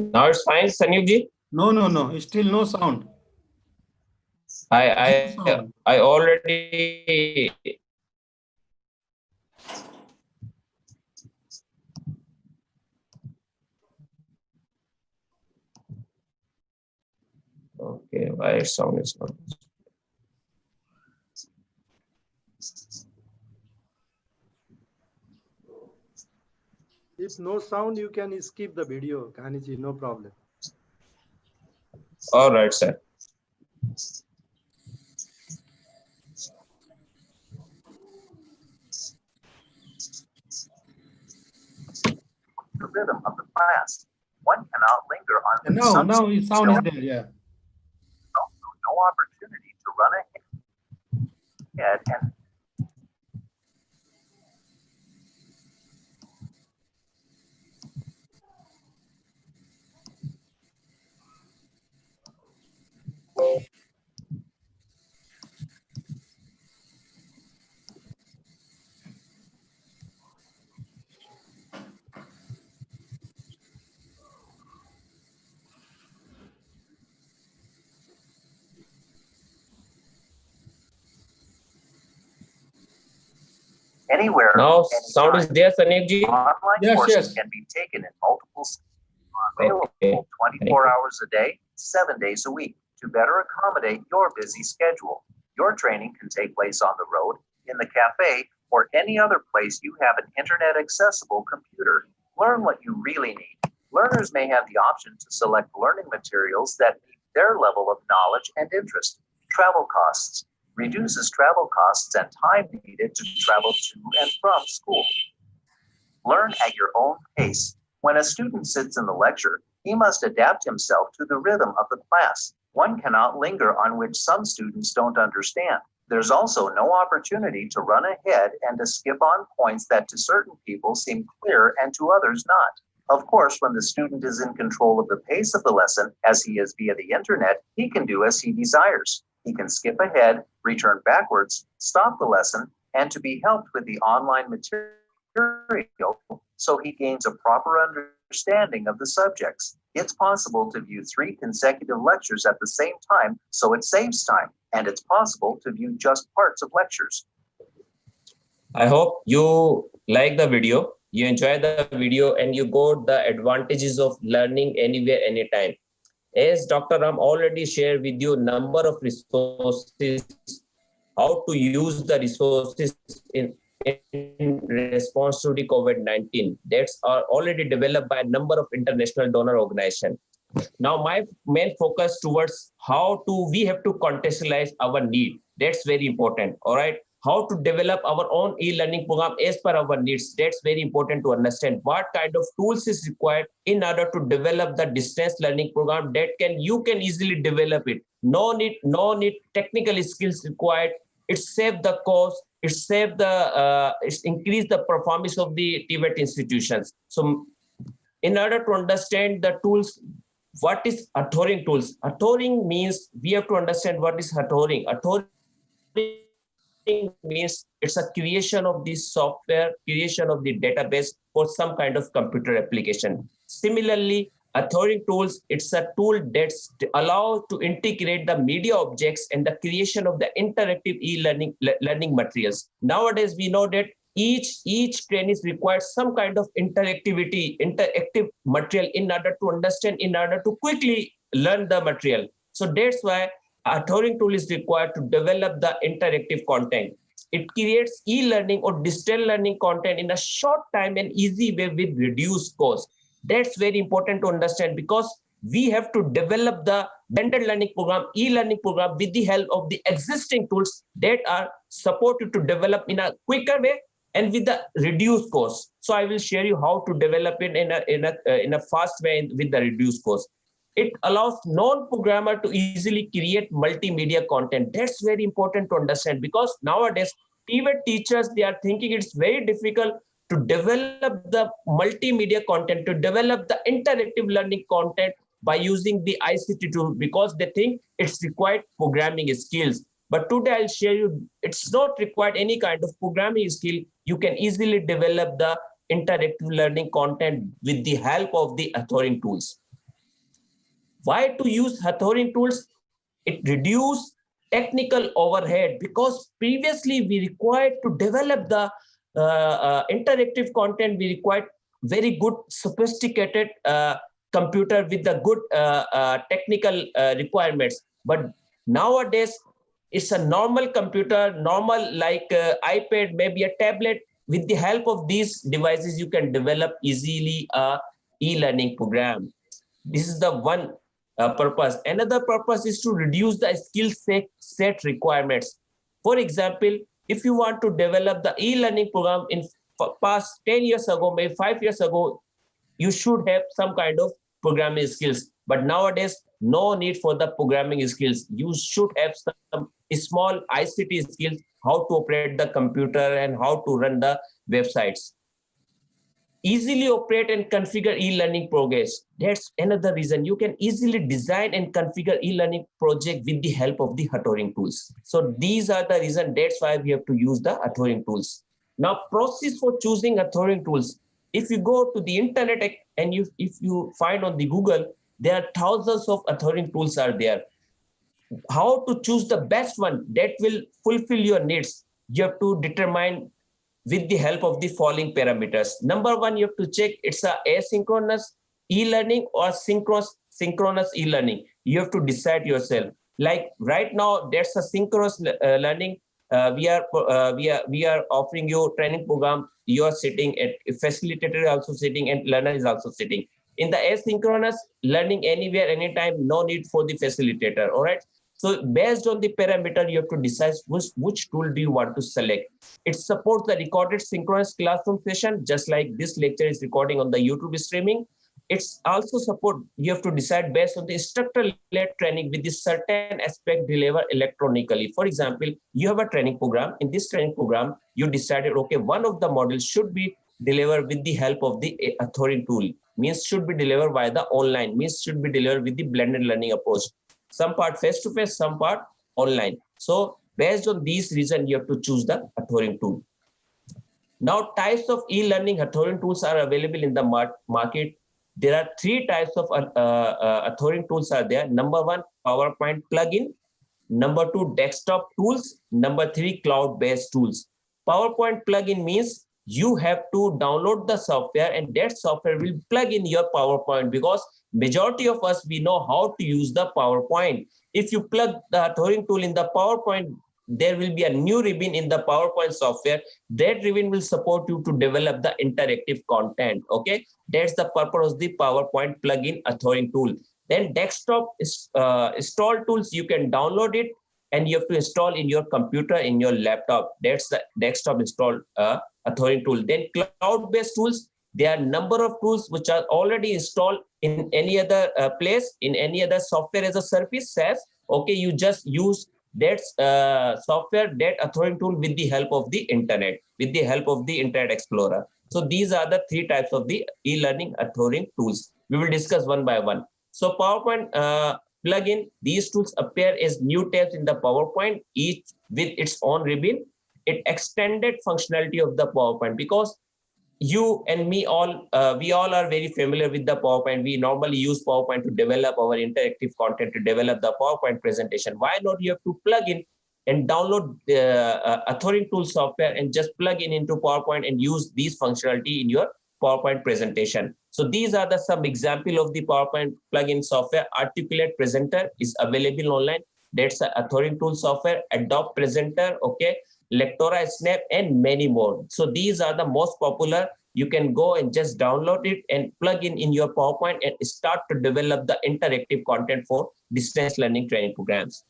Now it's fine, Sanyu No. Still no sound. I No sound. I already okay. Why sound is not? If no sound, you can skip the video, Kaniji, no problem. All right, sir. The rhythm of the class. One cannot linger on And some now his sound is there, yeah. no opportunity to run ahead and anywhere. Now sound is there, Sanyu Online Yes, courses yes. can be taken in multiple available Okay. 24 hours a day, 7 days a week to better accommodate your busy schedule. Your training can take place on the road, in the cafe, or any other place you have an internet accessible computer. Learn what you really need. Learners may have the option to select learning materials that meet their level of knowledge and interest. Travel costs reduces travel costs and time needed to travel to and from school. Learn at your own pace. When a student sits in the lecture, he must adapt himself to the rhythm of the class. One cannot linger on which some students don't understand. There's also no opportunity to run ahead and to skip on points that to certain people seem clear and to others not. Of course, when the student is in control of the pace of the lesson, as he is via the internet, he can do as he desires. He can skip ahead, return backwards, stop the lesson, and to be helped with the online material so he gains a proper understanding of the subjects. It's possible to view 3 consecutive lectures at the same time, so it saves time, and it's possible to view just parts of lectures. I hope you like the video, you enjoy the video, and you got the advantages of learning anywhere, anytime. As Dr. Ram already shared with you number of resources, how to use the resources in response to the COVID-19. That's are already developed by a number of international donor organizations. Now, my main focus towards how we have to contextualize our need. That's very important. All right. How to develop our own e-learning program as per our needs. That's very important to understand what kind of tools is required in order to develop the distance learning program that you can easily develop it. No need technical skills required. It save the cost. It save the it's increase the performance of the TVET institutions. So, in order to understand the tools, what is authoring tools? Authoring means we have to understand what is authoring. Authoring means it's a creation of the software, creation of the database for some kind of computer application. Similarly, authoring tools, it's a tool that's allowed to integrate the media objects and the creation of the interactive learning materials. Nowadays, we know that each trainee requires some kind of interactive material in order to understand, in order to quickly learn the material. So that's why authoring tool is required to develop the interactive content. It creates e-learning or distance learning content in a short time and easy way with reduced cost. That's very important to understand because we have to develop the blended learning program, e-learning program with the help of the existing tools that are supported to develop in a quicker way and with the reduced cost. So I will share you how to develop it in a fast way with the reduced cost. It allows non-programmer to easily create multimedia content. That's very important to understand because nowadays TVET teachers, they are thinking it's very difficult to develop the multimedia content, to develop the interactive learning content by using the ICT tool because they think it's required programming skills. But today I'll share you, it's not required any kind of programming skill. You can easily develop the interactive learning content with the help of the authoring tools. Why to use authoring tools? It reduces technical overhead, because previously we required to develop the interactive content, we required very good sophisticated computer with the good technical requirements. But nowadays it's a normal computer, normal like iPad, maybe a tablet. With the help of these devices, you can develop easily a e-learning program. This is the one purpose. Another purpose is to reduce the skill set requirements. For example, if you want to develop the e-learning program in past 10 years ago, maybe 5 years ago, you should have some kind of programming skills. But nowadays, no need for the programming skills. You should have some small ICT skills, how to operate the computer and how to run the websites. Easily operate and configure e-learning progress. That's another reason. You can easily design and configure e-learning project with the help of the authoring tools. So these are the reason. That's why we have to use the authoring tools. Now, process for choosing authoring tools. If you go to the internet and if you find on the Google, there are thousands of authoring tools are there. How to choose the best one that will fulfill your needs? You have to determine with the help of the following parameters. Number one, you have to check it's a asynchronous e-learning or synchronous e-learning. You have to decide yourself. Like right now, there's a synchronous learning. We are offering you training program. You are sitting at facilitator is also sitting and learner is also sitting. In the asynchronous learning, anywhere, anytime, no need for the facilitator. All right. So based on the parameter, you have to decide which tool do you want to select. It supports the recorded synchronous classroom session, just like this lecture is recording on the YouTube streaming. It's also support, you have to decide based on the instructor-led training with this certain aspect delivered electronically. For example, you have a training program. In this training program, you decided, okay, one of the modules should be delivered with the help of the authoring tool, means should be delivered via the online, means should be delivered with the blended learning approach. Some part face-to-face, some part online. So based on these reasons, you have to choose the authoring tool. Now, types of e-learning authoring tools are available in the market. There are three types of authoring tools are there. Number one, PowerPoint plugin. Number two, desktop tools. Number three, cloud-based tools. PowerPoint plugin means you have to download the software and that software will plug in your PowerPoint, because majority of us, we know how to use the PowerPoint. If you plug the authoring tool in the PowerPoint, there will be a new ribbon in the PowerPoint software. That ribbon will support you to develop the interactive content. Okay, that's the purpose of the PowerPoint plugin authoring tool. Then desktop install tools, you can download it and you have to install in your computer, in your laptop. That's the desktop install authoring tool. Then cloud-based tools, there are a number of tools which are already installed in any other place, in any other software as a service, SaaS. Okay, you just use that software, that authoring tool with the help of the internet, with the help of the Internet Explorer. So these are the three types of the e-learning authoring tools. We will discuss one by one. So PowerPoint plugin, these tools appear as new tabs in the PowerPoint, each with its own ribbon. It extended functionality of the PowerPoint, because you and me all, we all are very familiar with the PowerPoint. We normally use PowerPoint to develop our interactive content, to develop the PowerPoint presentation. Why not you have to plug in and download the authoring tool software and just plug in into PowerPoint and use these functionality in your PowerPoint presentation. So these are the some example of the PowerPoint plugin software. Articulate Presenter is available online. That's the authoring tool software. Adobe Presenter, okay. Lectora, Snap, and many more. So these are the most popular. You can go and just download it and plug in your PowerPoint and start to develop the interactive content for distance learning training programs.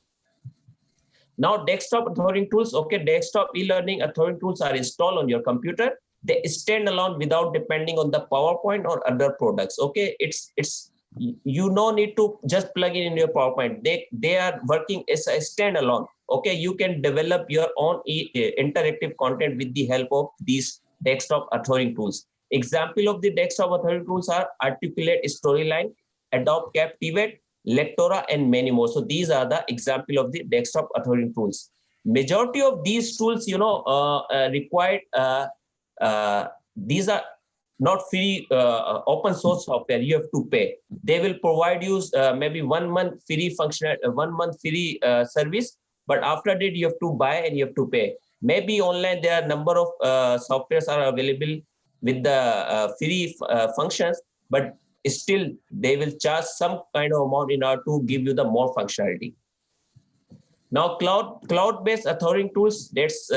Now, desktop authoring tools. Okay, desktop e-learning authoring tools are installed on your computer. They stand alone without depending on the PowerPoint or other products. Okay, it's you no need to just plug in your PowerPoint. They are working as a standalone. Okay, you can develop your own interactive content with the help of these desktop authoring tools. Example of the desktop authoring tools are Articulate Storyline, Adobe Cap TVET, Lectora, and many more. So these are the example of the desktop authoring tools. Majority of these tools, required. These are not free open source software. You have to pay. They will provide you maybe 1 month free function, 1 month free service, but after that you have to buy and you have to pay. Maybe online there are number of softwares are available with the free functions, but still they will charge some kind of amount in order to give you the more functionality. Now, cloud-based authoring tools, that's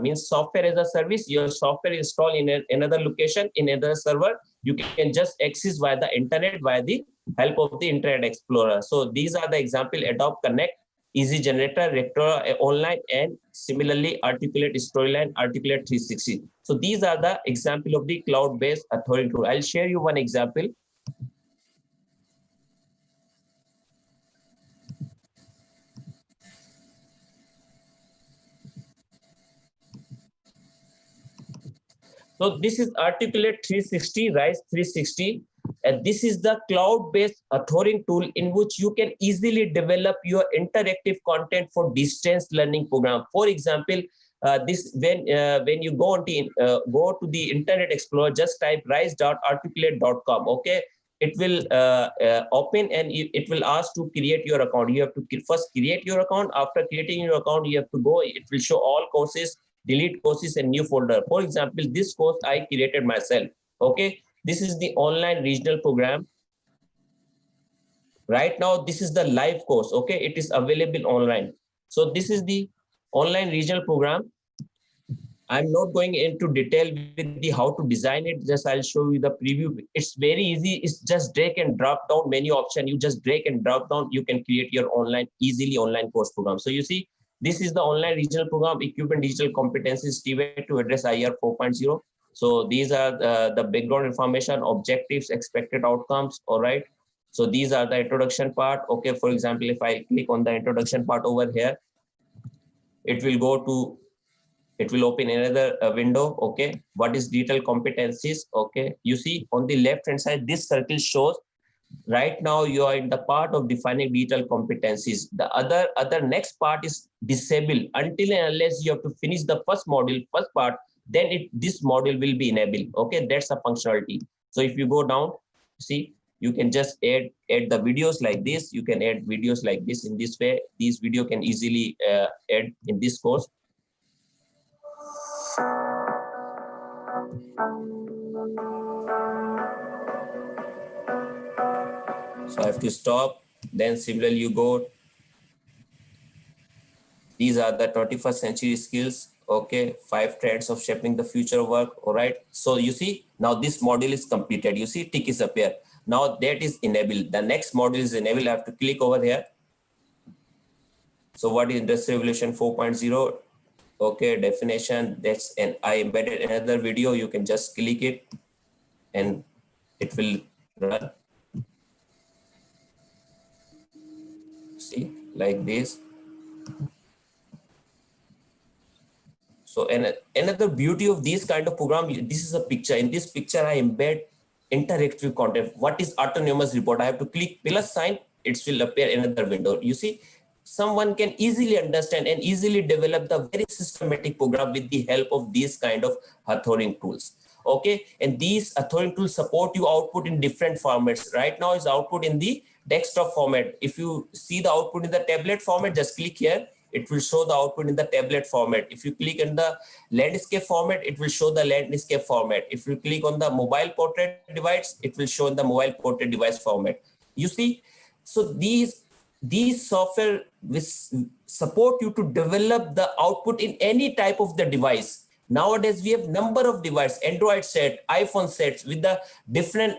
means software as a service. Your software is installed in another location, in another server. You can just access via the internet, via the help of the Internet Explorer. So these are the example: Adobe Connect, Easy Generator, Rector Online, and similarly Articulate Storyline, Articulate 360. So these are the example of the cloud-based authoring tool. I'll share you one example. So this is Articulate 360, Rise 360. And this is the cloud-based authoring tool in which you can easily develop your interactive content for distance learning program. For example, when you go to the Internet Explorer, just type rise.articulate.com. Okay, it will open and it will ask to create your account. You have to first create your account. After creating your account, you have to go. It will show all courses, delete courses, and new folder. For example, this course I created myself. Okay, this is the online regional program. Right now, this is the live course. Okay, it is available online. So this is the online regional program. I'm not going into detail with the how to design it. Just I'll show you the preview. It's very easy. It's just drag and drop down menu option. You just drag and drop down. You can create your easily online course program. So you see, this is the online regional program, equipment digital competencies, TVET to address IR 4.0. So these are the background information, objectives, expected outcomes. All right. So these are the introduction part. Okay. For example, if I click on the introduction part over here, it will open another window. Okay. What is digital competencies? Okay. You see on the left hand side, this circle shows right now you are in the part of defining digital competencies. The other next part is disable. Until and unless you have to finish the first module, first part, then this module will be enabled. Okay, that's a functionality. So if you go down, see, you can just add the videos like this. You can add videos like this. In this way, these video can easily add in this course. So I have to stop. Then similarly, you go. These are the 21st century skills. Okay, 5 trends of shaping the future of work. All right. So you see, now this module is completed. You see, tick is appear. Now that is enabled. The next module is enabled. I have to click over here. So what is Industrial Revolution 4.0? Okay, definition. That's I embedded another video. You can just click it and it will run. See, like this. So another beauty of this kind of program, this is a picture. In this picture, I embed interactive content. What is autonomous report? I have to click plus sign. It will appear in another window. You see, someone can easily understand and easily develop the very systematic program with the help of these kind of authoring tools. Okay, and these authoring tools support you output in different formats. Right now is output in the desktop format. If you see the output in the tablet format, just click here. It will show the output in the tablet format. If you click in the landscape format, it will show the landscape format. If you click on the mobile portrait device, it will show in the mobile portrait device format. You see, so these software will support you to develop the output in any type of the device. Nowadays, we have number of devices, Android set, iPhone sets with the different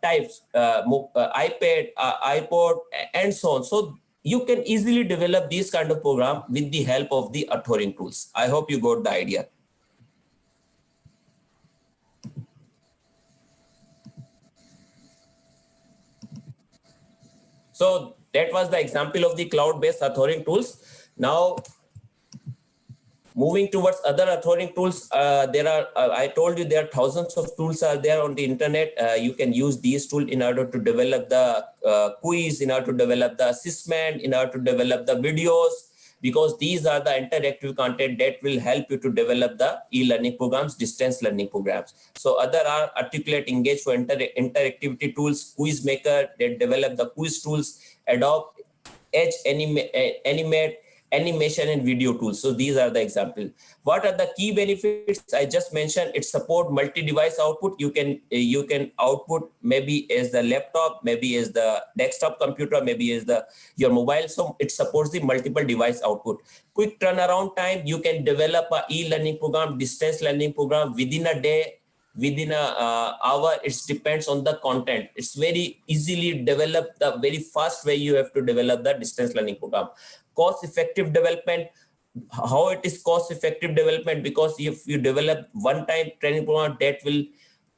types, iPad, iPod, and so on. So you can easily develop these kind of program with the help of the authoring tools. I hope you got the idea. So that was the example of the cloud-based authoring tools. Now, moving towards other authoring tools, there are, I told you there are thousands of tools are there on the internet. You can use these tools in order to develop the quiz, in order to develop the assessment, in order to develop the videos. because these are the interactive content that will help you to develop the e-learning programs, distance learning programs. So other are Articulate, Engage for interactivity tools, Quiz Maker that develop the quiz tools, Adobe Edge, Animate, animation and video tools. So these are the examples. What are the key benefits? I just mentioned it support multi-device output. You can output maybe as the laptop, maybe as the desktop computer, maybe as your mobile. So it supports the multiple device output. Quick turnaround time. You can develop a e-learning program, distance learning program within a day, within a hour. It depends on the content. It's very easily developed. The very fast way you have to develop the distance learning program. Cost effective development. How it is cost effective development? Because if you develop one time training program, that will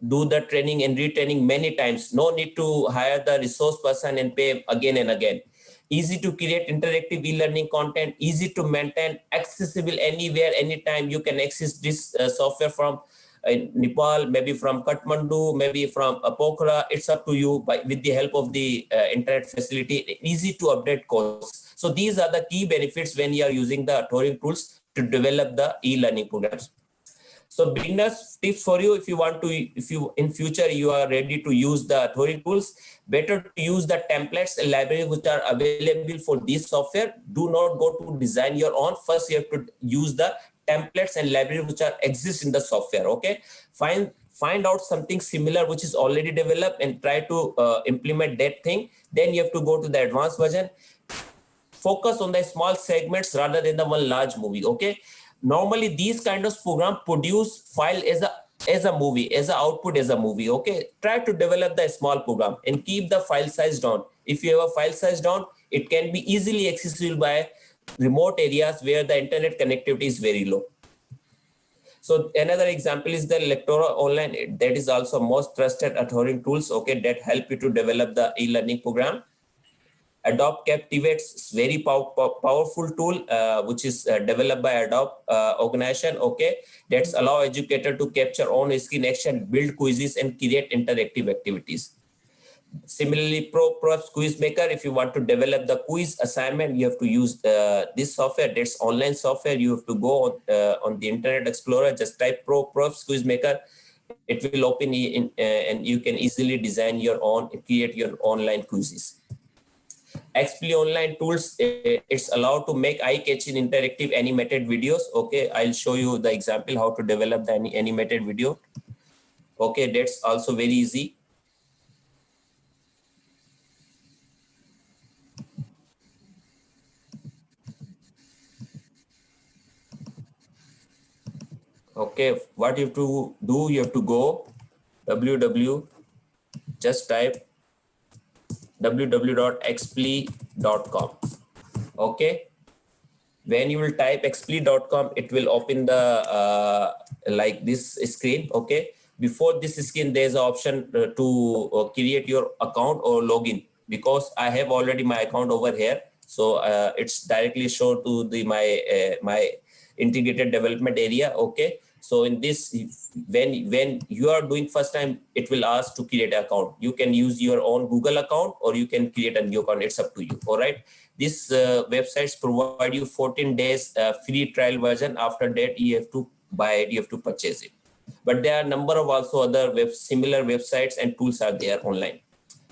do the training and retraining many times. No need to hire the resource person and pay again and again. Easy to create interactive e-learning content, easy to maintain, accessible anywhere, anytime. You can access this software from Nepal, maybe from Kathmandu, maybe from Pokhara. It's up to you with the help of the internet facility. Easy to update course. So these are the key benefits when you are using the tutoring tools to develop the e-learning programs. So beginners tips for you, if you in future you are ready to use the tutoring tools, better to use the templates and libraries which are available for this software. Do not go to design your own. First you have to use the templates and libraries which are exist in the software. Okay, find out something similar which is already developed and try to implement that thing. Then you have to go to the advanced version. Focus on the small segments rather than the one large movie. Okay, normally these kind of program produce file as a movie, as a output as a movie. Okay, try to develop the small program and keep the file size down. If you have a file size down, it can be easily accessible by remote areas where the internet connectivity is very low. So another example is the Lectora Online. That is also most trusted tutoring tools. Okay, that help you to develop the e-learning program. Adobe TVET is very powerful tool, which is developed by Adobe organization. Okay, that's allow educator to capture on-screen action, build quizzes, and create interactive activities. Similarly, ProProf's Quiz Maker. If you want to develop the quiz assignment, you have to use this software. That's online software. You have to go on the Internet Explorer. Just type ProProf's Quiz Maker. It will open and you can easily design your own, create your online quizzes. XP Online tools, it's allowed to make eye-catching interactive animated videos. Okay, I'll show you the example how to develop the animated video. Okay, that's also very easy. Okay, what you have to do, you have to go just type www.xply.com. Okay, when you will type xply.com, it will open the like this screen. Okay, before this screen there's an option to create your account or login. Because I have already my account over here, so it's directly shown to the my integrated development area. Okay, so in this, when you are doing first time, it will ask to create an account. You can use your own Google account or you can create a new account. It's up to you. All right, this websites provide you 14 days free trial version. After that you have to buy it, you have to purchase it. But there are a number of also other similar websites and tools are there online.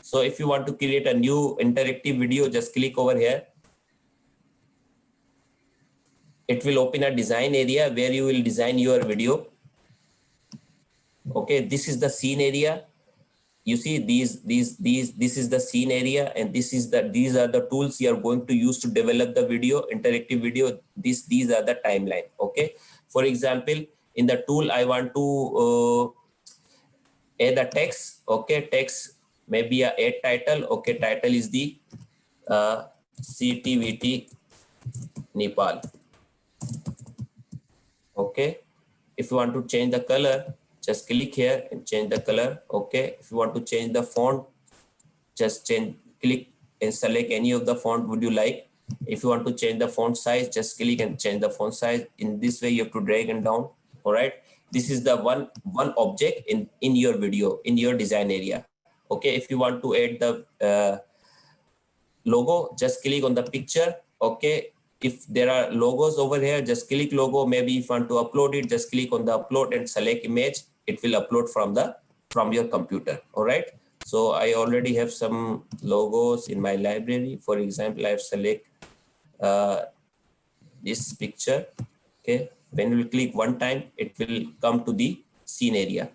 So if you want to create a new interactive video, just click over here. It will open a design area where you will design your video. Okay, this is the scene area. You see this is the scene area, and these are the tools you are going to use to develop the video, interactive video. These are the timeline. Okay, for example, in the tool I want to add a text. Okay, text maybe a add title. Okay, title is the CTVT Nepal. Okay, if you want to change the color, just click here and change the color. Okay, if you want to change the font, just click and select any of the font would you like. If you want to change the font size, just click and change the font size. In this way you have to drag and down. All right, this is the one object in your video, in your design area. Okay, if you want to add the logo, just click on the picture. Okay, if there are logos over here, just click logo. Maybe if you want to upload it, just click on the upload and select image. It will upload from your computer. All right. So I already have some logos in my library. For example, I have select this picture. Okay. When we click one time, it will come to the scene area.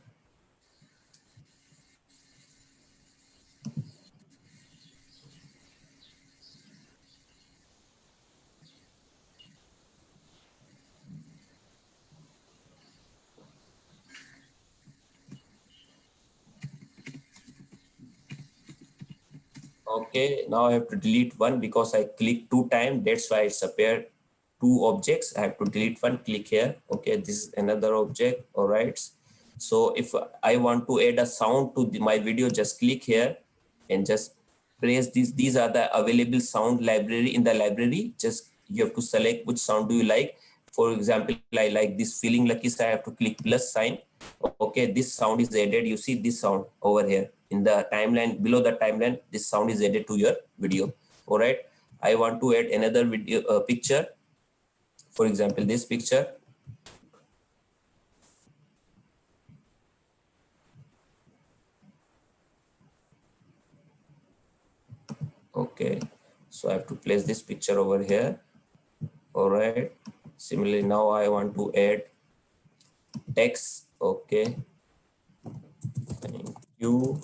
Okay, now I have to delete one because I clicked 2 times. That's why it's appeared 2 objects. I have to delete one, click here. Okay, this is another object. All right. So if I want to add a sound to my video, just click here and just press this. These are the available sound library in the library. Just you have to select which sound do you like. For example, I like this feeling lucky, so I have to click plus sign. Okay, this sound is added. You see this sound over here in the timeline, below the timeline, this sound is added to your video. All right. I want to add another video picture. For example, this picture. Okay, so I have to place this picture over here. All right. Similarly, now I want to add text. Okay. Thank you.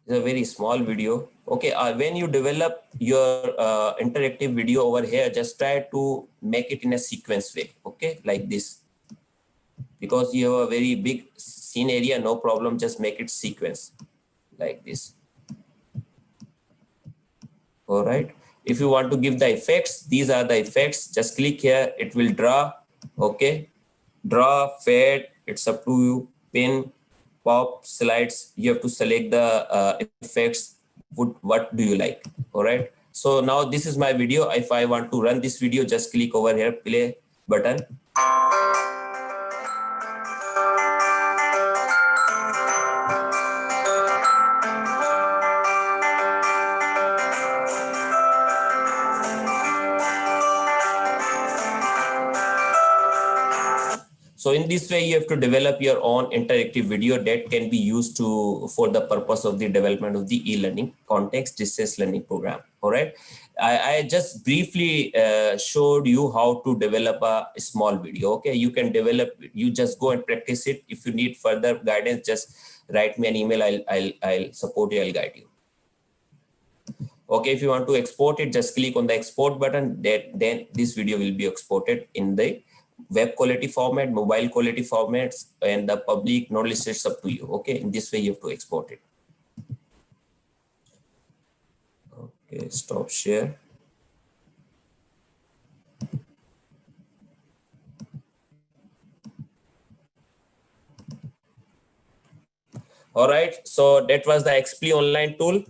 It's a very small video. Okay, when you develop your interactive video over here, just try to make it in a sequence way. Okay, like this. Because you have a very big scene area, no problem. Just make it sequence like this. All right. If you want to give the effects, these are the effects. Just click here. It will draw. Okay. Draw, fade. It's up to you. Pin, pop, slides. You have to select the effects. What do you like? All right. So now this is my video. If I want to run this video, just click over here, play button. So in this way, you have to develop your own interactive video that can be used for the purpose of the development of the e-learning context distance learning program. All right. I just briefly showed you how to develop a small video. Okay. You can develop, you just go and practice it. If you need further guidance, just write me an email. I'll support you. I'll guide you. Okay. If you want to export it, just click on the export button. Then this video will be exported in the web quality format, mobile quality formats, and the public knowledge is up to you. Okay, in this way you have to export it. Okay, stop share. All right, so that was the XP online tool.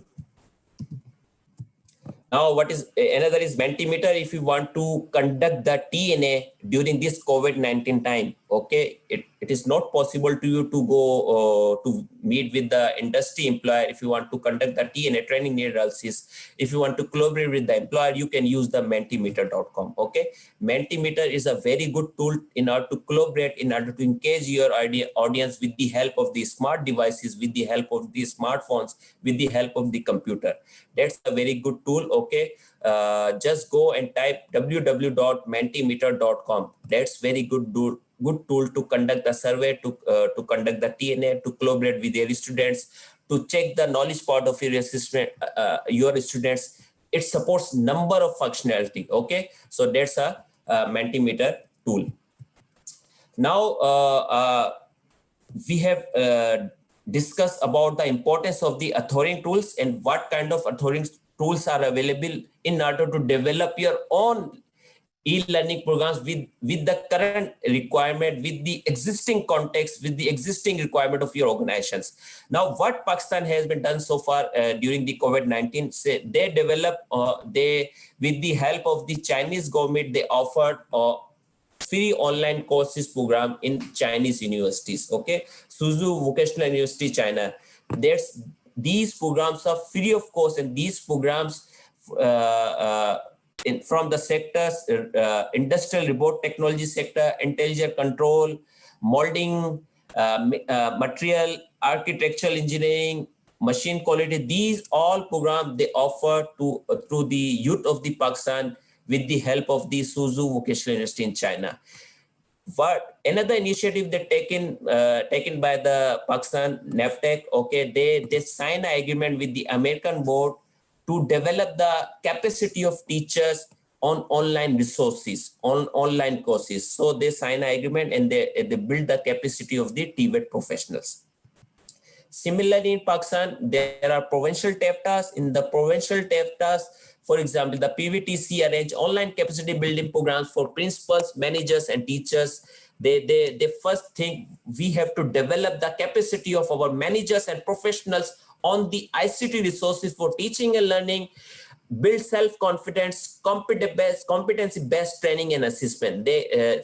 Now, what is another is Mentimeter. If you want to conduct the TNA during this COVID-19 time, okay, it is not possible to you to go to meet with the industry employer. If you want to conduct the TNA training need analysis, if you want to collaborate with the employer, you can use the Mentimeter.com. Okay, Mentimeter is a very good tool in order to collaborate, in order to engage your audience with the help of the smart devices, with the help of the smartphones, with the help of the computer. That's a very good tool. Okay, just go and type www.mentimeter.com. That's very good tool to conduct the survey, to conduct the TNA, to collaborate with your students, to check the knowledge part of your students. It supports number of functionality. Okay, so that's a Mentimeter tool. Now we have discussed about the importance of the authoring tools and what kind of authoring tools are available in order to develop your own e-learning programs with the current requirement, with the existing context, with the existing requirement of your organizations. Now, what Pakistan has been done so far during the COVID-19, they developed, with the help of the Chinese government, they offered free online courses program in Chinese universities. Okay, Suzhou Vocational University, China. These programs are free of course, and these programs from the sectors, industrial robot technology sector, intelligent control, molding, material, architectural engineering, machine quality. These all programs they offer to the youth of the Pakistan with the help of the Suzhou Vocational University in China. But another initiative that taken by the Pakistan NAFTEC, okay, they sign an agreement with the American board to develop the capacity of teachers on online resources, on online courses. So they sign an agreement and they build the capacity of the TVET professionals. Similarly, in Pakistan, there are provincial TEFTAs. In the provincial TEFTAs, for example, the PVTC arrange online capacity building programs for principals, managers, and teachers. They first think we have to develop the capacity of our managers and professionals on the ICT resources for teaching and learning, build self-confidence, competency-based training and assessment.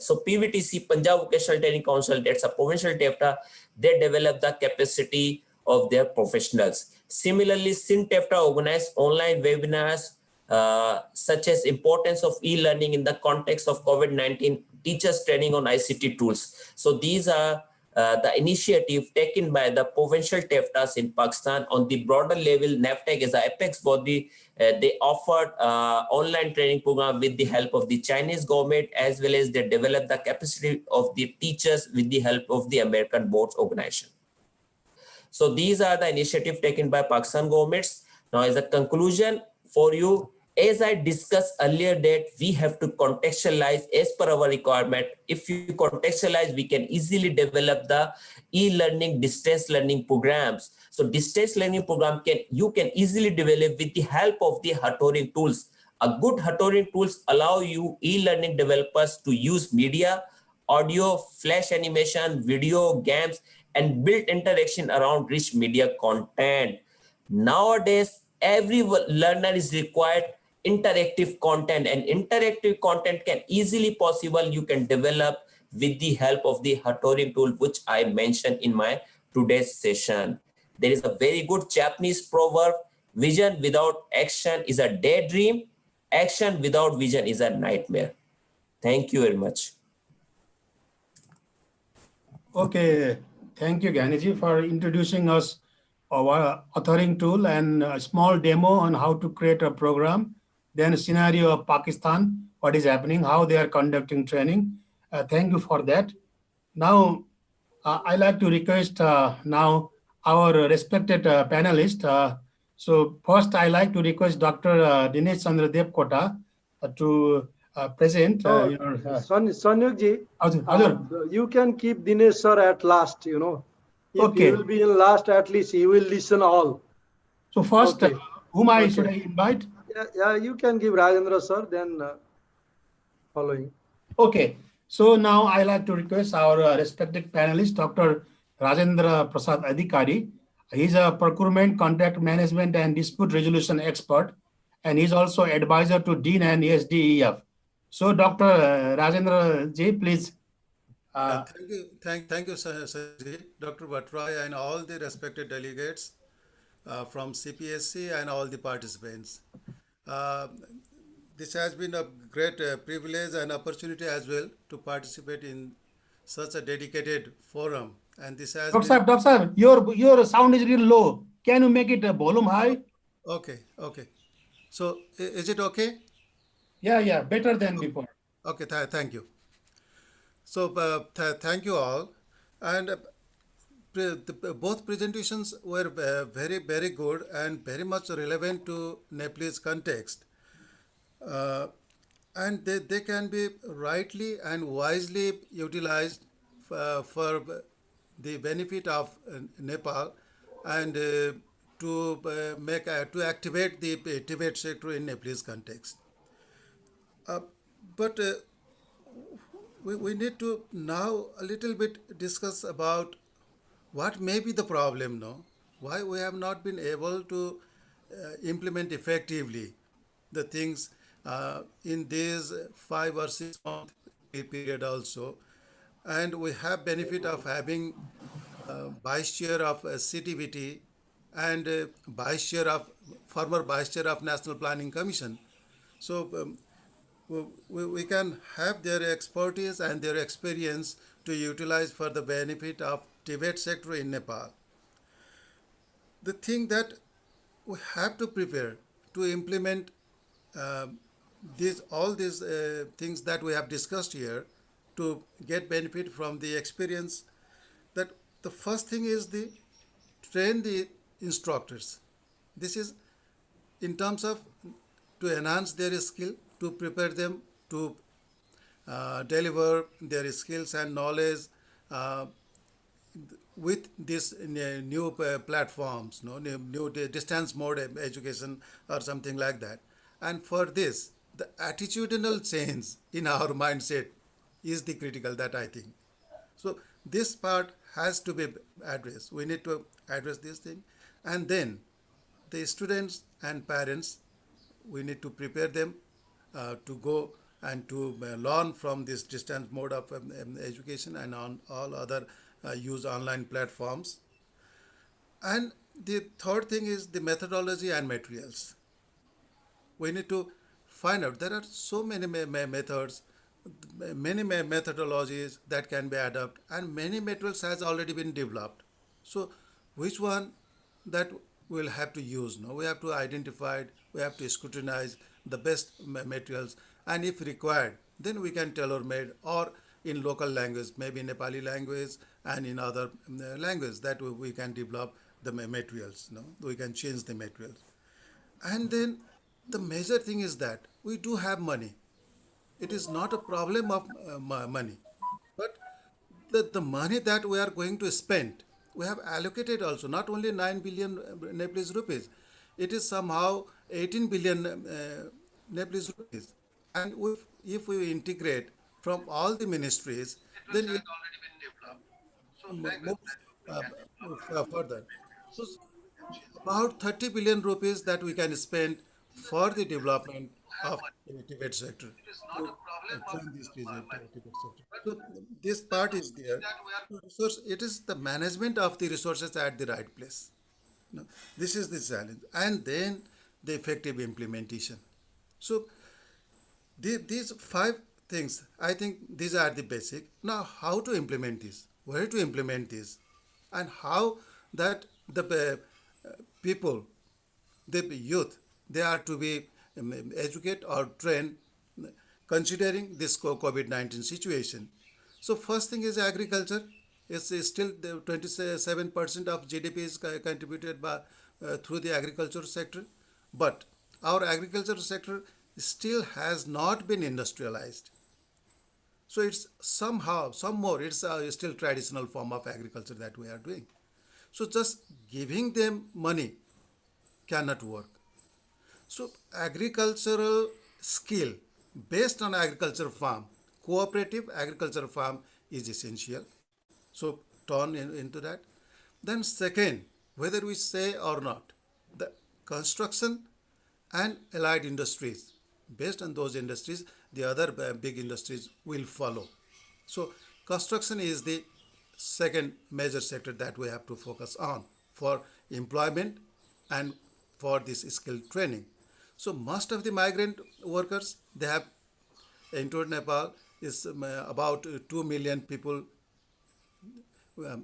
So PVTC, Punjab Vocational Training Council, that's a provincial TEFTA, they develop the capacity of their professionals. Similarly, SIN-TEFTA organized online webinars such as importance of e-learning in the context of COVID-19, teachers training on ICT tools. So these are the initiative taken by the provincial TEFTAs in Pakistan. On the broader level, NAFTEC is an apex body. They offered online training program with the help of the Chinese government, as well as they developed the capacity of the teachers with the help of the American boards organization. So these are the initiatives taken by Pakistan governments. Now, as a conclusion for you, as I discussed earlier, that we have to contextualize as per our requirement. If you contextualize, we can easily develop the e-learning, distance learning programs. So distance learning program you can easily develop with the help of the Hattoring tools. A good Hattoring tools allow you e-learning developers to use media, audio, flash animation, video, games, and build interaction around rich media content. Nowadays, every learner is required interactive content, and interactive content can easily possible you can develop with the help of the Hattoring tool, which I mentioned in my today's session. There is a very good Japanese proverb: vision without action is a daydream, action without vision is a nightmare. Thank you very much. Okay, thank you, Ganiji, for introducing us our authoring tool and a small demo on how to create a program. Then a scenario of Pakistan, what is happening, how they are conducting training. Thank you for that. Now, I like to request now our respected panelist. So first, I like to request Dr. Dinesh Chandra Devkota to present. Sanyogji, you can keep Dinesh sir at last, you know. If okay. He will be in last, at least he will listen all. So first, whom should I invite? Yeah, you can give Rajendra sir, then following. Okay, so now I like to request our respected panelist, Dr. Rajendra Prasad Adhikari. He's a procurement, contract management, and dispute resolution expert, and he's also advisor to Dean and SDEF. So, Dr. Rajendra Ji, please. Thank you, Sajid, Dr. Bhatrai, and all the respected delegates from CPSC and all the participants. This has been a great privilege and opportunity as well to participate in such a dedicated forum. And this has Dr. Sahib, your sound is really low. Can you make it a volume high? Okay. So is it okay? Yeah, better than before. Okay, thank you. So thank you all. And both presentations were very, very good and very much relevant to Nepalese context. And they can be rightly and wisely utilized for the benefit of Nepal and to activate the TVET sector in Nepalese context. But we need to now a little bit discuss about what may be the problem now, why we have not been able to implement effectively the things in this 5 or 6 month period also. And we have benefit of having vice chair of CTVT and vice chair of former vice chair of National Planning Commission. So we can have their expertise and their experience to utilize for the benefit of TVET sector in Nepal. The thing that we have to prepare to implement uh, all these things that we have discussed here to get benefit from the experience, that the first thing is the train the instructors. This is in terms of to enhance their skill, to prepare them to deliver their skills and knowledge uh, with these new platforms, no new distance mode education or something like that. And for this, the attitudinal change in our mindset is the critical that I think. So this part has to be addressed. We need to address this thing, and then the students and parents, we need to prepare them to go and to learn from this distance mode of education and on all other use online platforms. And the third thing is the methodology and materials. We need to find out there are so many methods, many methodologies that can be adopted, and many materials has already been developed. So which one that we'll have to use? No, we have to identify it, we have to scrutinize the best materials, and if required then we can tailor made or in local language, maybe Nepali language and in other language, that we can develop the materials. No, we can change the materials. And then the major thing is that we do have money. It is not a problem of money, but the money that we are going to spend, we have allocated also not only 9 billion Nepalese rupees, it is somehow 18 billion Nepalese rupees. And if we integrate from all the ministries, then it moves further. So about 30 billion rupees that we can spend for the development of the Tibet sector to train this Tibet sector. So this part is there. Resource, it is the management of the resources at the right place. No, this is the challenge. And then the effective implementation. So these five things, I think these are the basic. Now, how to implement this? Where to implement this? And how that the people, the youth, they are to be educated or trained considering this COVID-19 situation. So first thing is agriculture. It's still the 27% of GDP is contributed by through the agriculture sector, but our agriculture sector still has not been industrialized. So it's somehow, some more, it's still traditional form of agriculture that we are doing. So just giving them money cannot work. So agricultural skill based on agriculture farm, cooperative agriculture farm is essential. So turn into that. Then second, whether we say or not, the construction and allied industries, based on those industries, the other big industries will follow. So construction is the second major sector that we have to focus on for employment and for this skill training. So most of the migrant workers, they have entered Nepal, is about 2 million people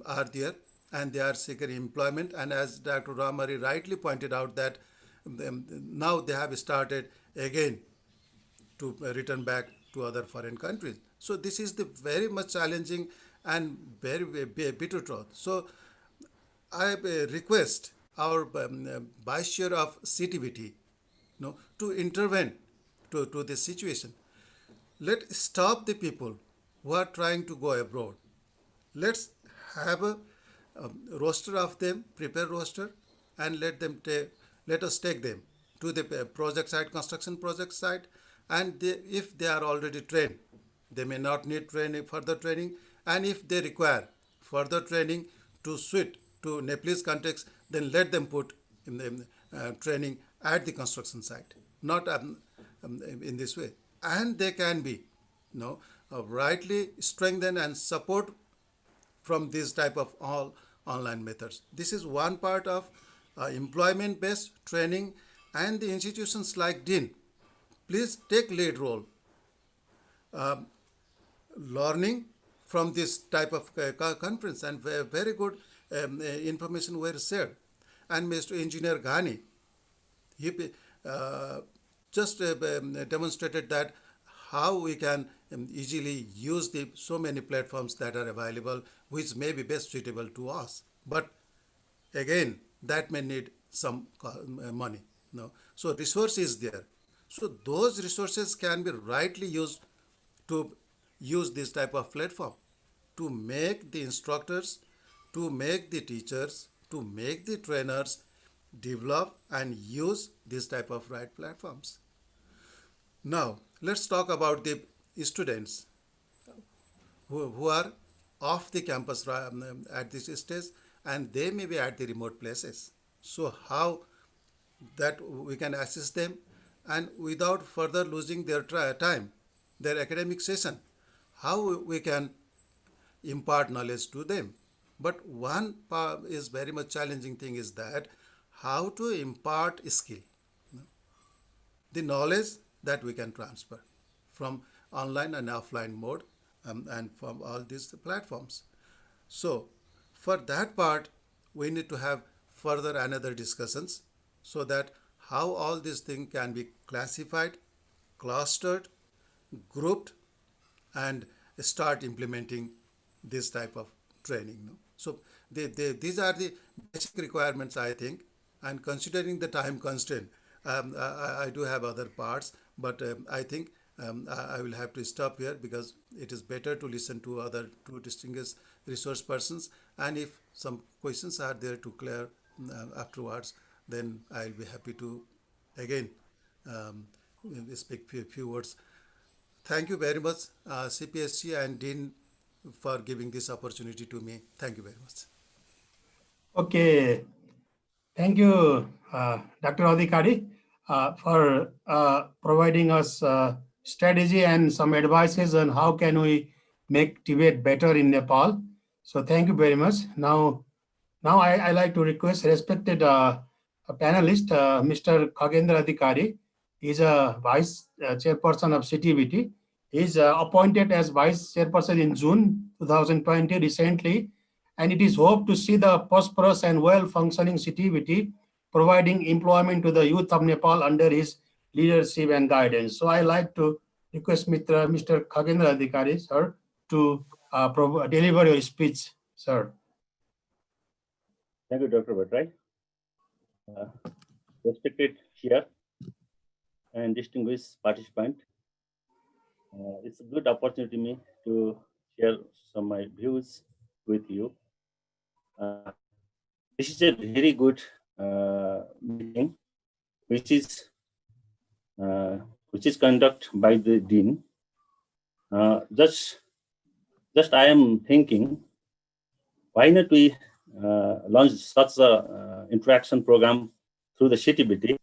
are there, and they are seeking employment. And as Dr. Ramari rightly pointed out that now they have started again to return back to other foreign countries. So this is the very much challenging and very bitter truth. So I request our Vice Chair of CTVT, to intervene to this situation. Let's stop the people who are trying to go abroad. Let's have a roster of them, prepare roster, and let us take them to the project site, construction project site, and if they are already trained, they may not need further training, and if they require further training to suit to Nepalese context, then let them put in the training at the construction site, not in this way. And they can be rightly strengthened and support from this type of all online methods. This is one part of employment-based training, and the institutions like DIN, please take lead role. Learning from this type of conference, and very good information were shared. And Mr. Engineer Ghani, he just demonstrated that how we can easily use the so many platforms that are available, which may be best suitable to us. But again, that may need some money. No, so resource is there. So those resources can be rightly used to use this type of platform to make the instructors, to make the teachers, to make the trainers develop and use this type of right platforms. Now, let's talk about the students who are off the campus at this stage, and they may be at the remote places. So how that we can assist them, and without further losing their time, their academic session, how we can impart knowledge to them. But one part is very much challenging thing is that how to impart skill, the knowledge that we can transfer from online and offline mode, and from all these platforms. So for that part, we need to have further another discussions, so that how all these things can be classified, clustered, grouped, and start implementing this type of training. No? So these are the basic requirements, I think, and considering the time constraint, I do have other parts, but I think I will have to stop here, because it is better to listen to other two distinguished resource persons, and if some questions are there to clear afterwards, then I'll be happy to again speak few words. Thank you very much, CPSC and Dean, for giving this opportunity to me. Thank you very much. Okay. Thank you, Dr. Adhikari, for providing us strategy and some advices on how can we make TVET better in Nepal. So thank you very much. Now I like to request respected panelist, Mr. Khagendra Adhikari. He's a vice chairperson of CTVT. He's appointed as vice chairperson in June 2020 recently, and it is hoped to see the prosperous and well-functioning CTVT providing employment to the youth of Nepal under his leadership and guidance. So I like to request Mr. Khagendra Adhikari, sir, to deliver your speech, sir. Thank you, Dr. Bhattrai. Respected chair and distinguished participant, it's a good opportunity to me to share some of my views with you. This is a very good meeting, which is conducted by the dean. Just I am thinking, why not we launch such a interaction program through the CTVT,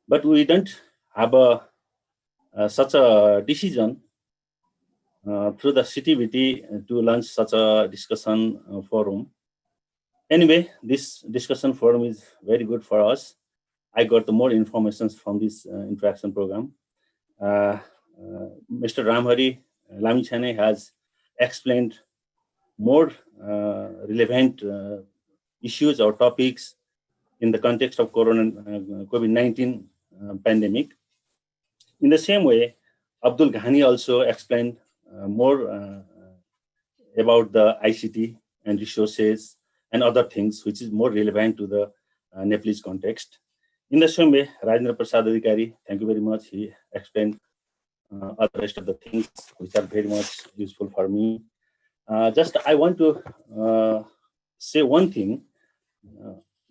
but we don't have such a decision through the CTVT to launch such a discussion forum. Anyway, this discussion forum is very good for us. I got more information from this interaction program. Mr. Ramhari Lamichhane has explained more relevant issues or topics in the context of COVID-19 pandemic. In the same way, Abdul Ghani also explained more about the ICT and resources and other things, which is more relevant to the Nepalese context. In the same way, Rajendra Prasad Adhikari, thank you very much. He explained all the rest of the things which are very much useful for me. Just I want to say one thing.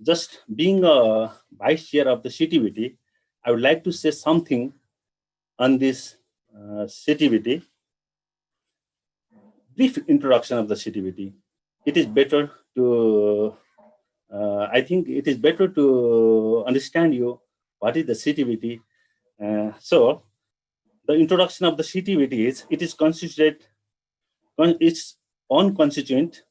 Just being a vice chair of the CTVT, I would like to say something on this CTVT. Brief introduction of the CTVT. It is better to, I think it is better to understand you what is the CTVT. So the introduction of the CTVT is, it is constituted, its own constituent,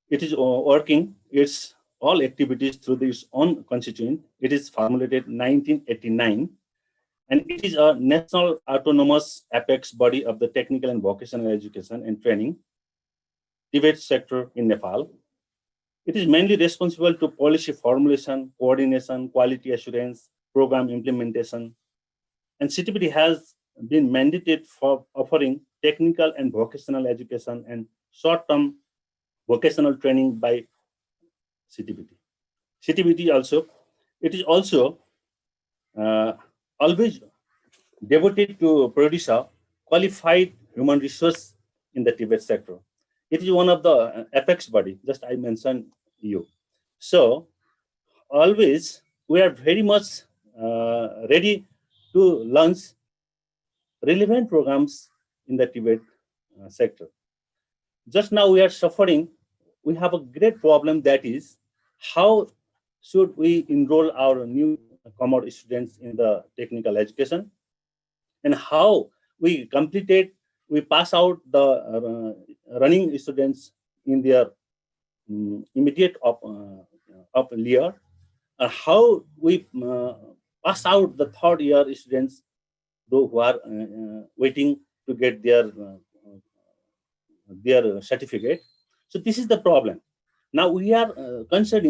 it is working, its all activities through its own constituent. It is formulated 1989, and it is a national autonomous apex body of the technical and vocational education and training TVET sector in Nepal. It is mainly responsible to policy formulation, coordination, quality assurance, program implementation, and CTVET has been mandated for offering technical and vocational education and short-term vocational training by CTVET. CTVET also, it is also always devoted to produce a qualified human resource in the TVET sector. It is one of the apex body, just I mentioned you. So always we are very much ready to launch relevant programs in the TVET sector. Just now we are suffering, we have a great problem, that is how should we enroll our newcomer students in the technical education, and how we pass out the running students in their immediate up year, how we pass out the third year students, those who are waiting to get their certificate. So this is the problem. Now we are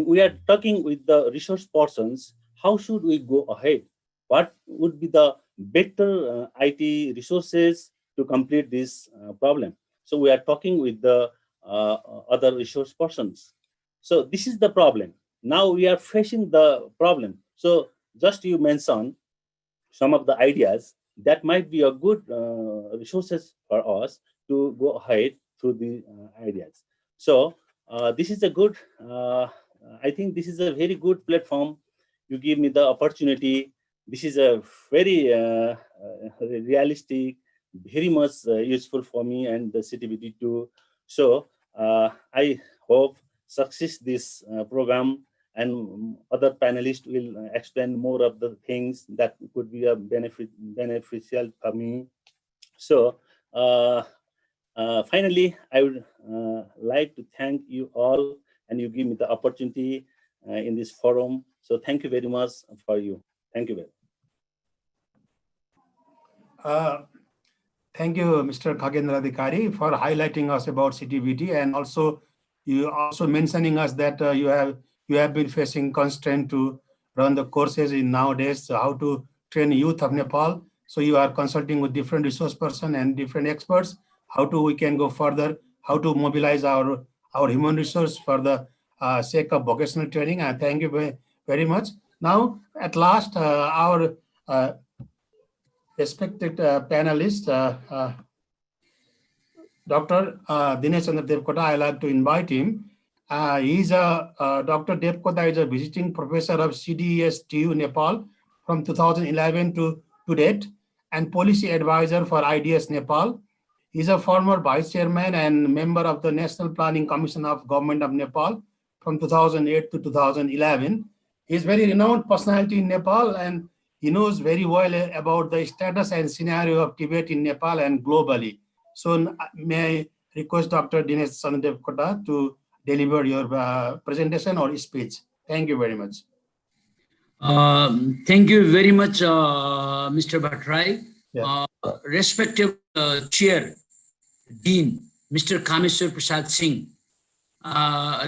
we are talking with the resource persons, how should we go ahead? What would be the better IT resources to complete this problem? So we are talking with the other resource persons. So this is the problem. Now we are facing the problem. So just you mentioned some of the ideas that might be a good resources for us to go ahead through the ideas. So this is a good, I think this is a very good platform. You give me the opportunity. This is a very realistic, very much useful for me and the CTVET too. So I hope success this program, and other panelists will explain more of the things that could be a beneficial for me. So finally, I would like to thank you all, and you give me the opportunity in this forum. So thank you very much for you. Thank you very much. Thank you, Mr. Khagendra Adhikari, for highlighting us about CTVET, and also you also mentioning us that you have been facing constraint to run the courses in nowadays, so how to train youth of Nepal. So you are consulting with different resource person and different experts, how we can go further, how to mobilize our human resource for the sake of vocational training. And thank you very much. Now, at last, our respected panelist, Dr. Dinesh Chandra Devkota, I like to invite him. Dr. Devkota is a visiting professor of CDES-TU Nepal from 2011 to date, and policy advisor for IDS Nepal. He's a former vice chairman and member of the National Planning Commission of Government of Nepal from 2008 to 2011. He's a very renowned personality in Nepal, and he knows very well about the status and scenario of TVET in Nepal and globally. So may I request Dr. Dinesh Chandra Devkota to deliver your presentation or speech. Thank you very much. Thank you very much, Mr. Bhattarai. Yeah. Respected Chair, Dean, Mr. Kameshwar Prasad Singh,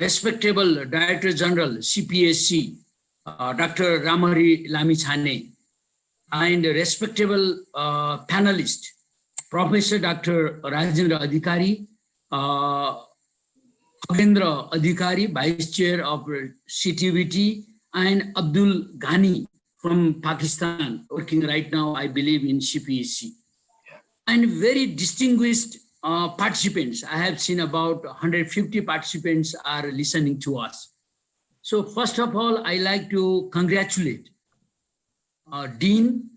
respectable Director General, CPSC, Dr. Ramari Lamichhane, and respectable panelist, Professor Dr. Rajendra Adhikari, Khagendra Adhikari, Vice Chair of CTVET, and Abdul Ghani from Pakistan, working right now, I believe, in CPSC. And very distinguished participants. I have seen about 150 participants are listening to us. So first of all, I like to congratulate Dean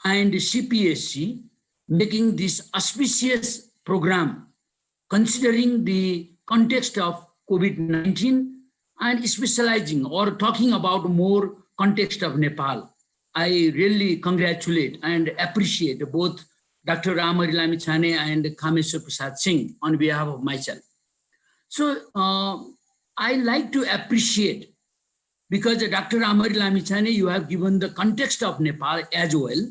and CPSC making this auspicious program, considering the context of COVID-19 and specializing or talking about more context of Nepal. I really congratulate and appreciate both Dr. Ramari Lamichhane and Kameshwar Prasad Singh on behalf of myself. So I like to appreciate, because Dr. Amar Lamichhane, you have given the context of Nepal as well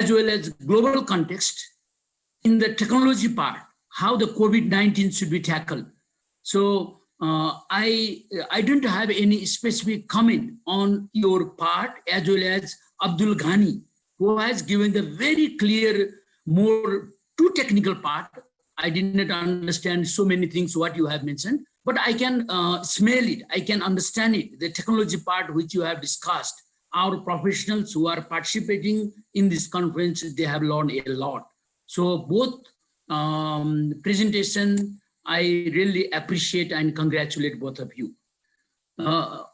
as global context in the technology part, how the COVID-19 should be tackled. So I don't have any specific comment on your part, as well as Abdul Ghani, who has given the very clear, more too technical part. I did not understand so many things what you have mentioned, but I can smell it, I can understand it, the technology part which you have discussed. Our professionals who are participating in this conference, they have learned a lot. So both presentation, I really appreciate and congratulate both of you.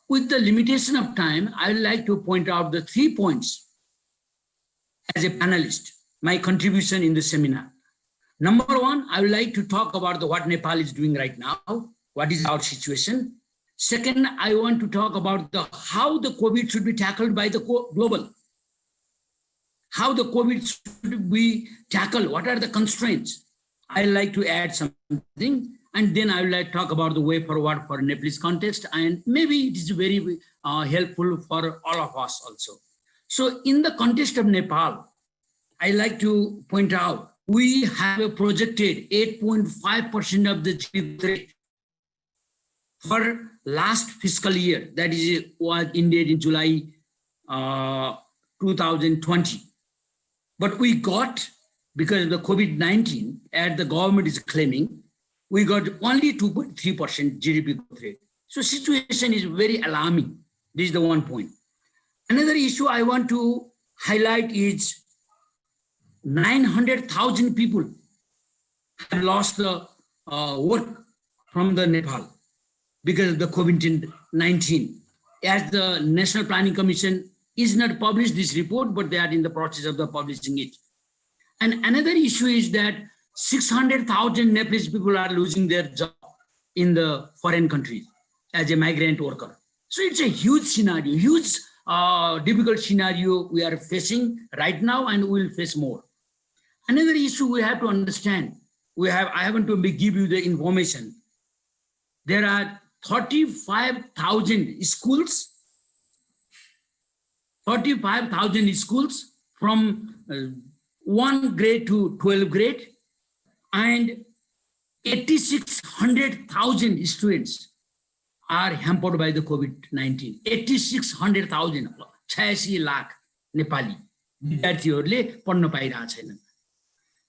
With the limitation of time, I would like to point out the 3 points as a panelist, my contribution in the seminar. Number 1, I would like to talk about what Nepal is doing right now, what is our situation. Second, I want to talk about how the COVID should be tackled by the global. How the COVID should be tackled, what are the constraints? I like to add something, and then I would like to talk about the way forward for Nepalese context, and maybe it is very helpful for all of us also. So in the context of Nepal, I like to point out, we have a projected 8.5% of the GDP rate for last fiscal year, that is was ended in July 2020. But we got, because of the COVID-19, as the government is claiming, we got only 2.3% GDP growth rate. So situation is very alarming. This is the one point. Another issue I want to highlight is 900,000 people have lost the work from the Nepal because of the COVID-19. As the National Planning Commission is not published this report, but they are in the process of publishing it. And another issue is that 600,000 Nepalese people are losing their job in the foreign countries as a migrant worker. So it's a huge scenario, huge difficult scenario we are facing right now, and we will face more. Another issue we have to understand, I want to give you the information. There are 35,000 schools, 35,000 schools from 1 grade to 12th grade, and 8,600,000 students are hampered by the COVID-19. 8,600,000, 86 lakh Nepali विद्यार्थीहरूले पढ्न पाइरहेको छैनन्.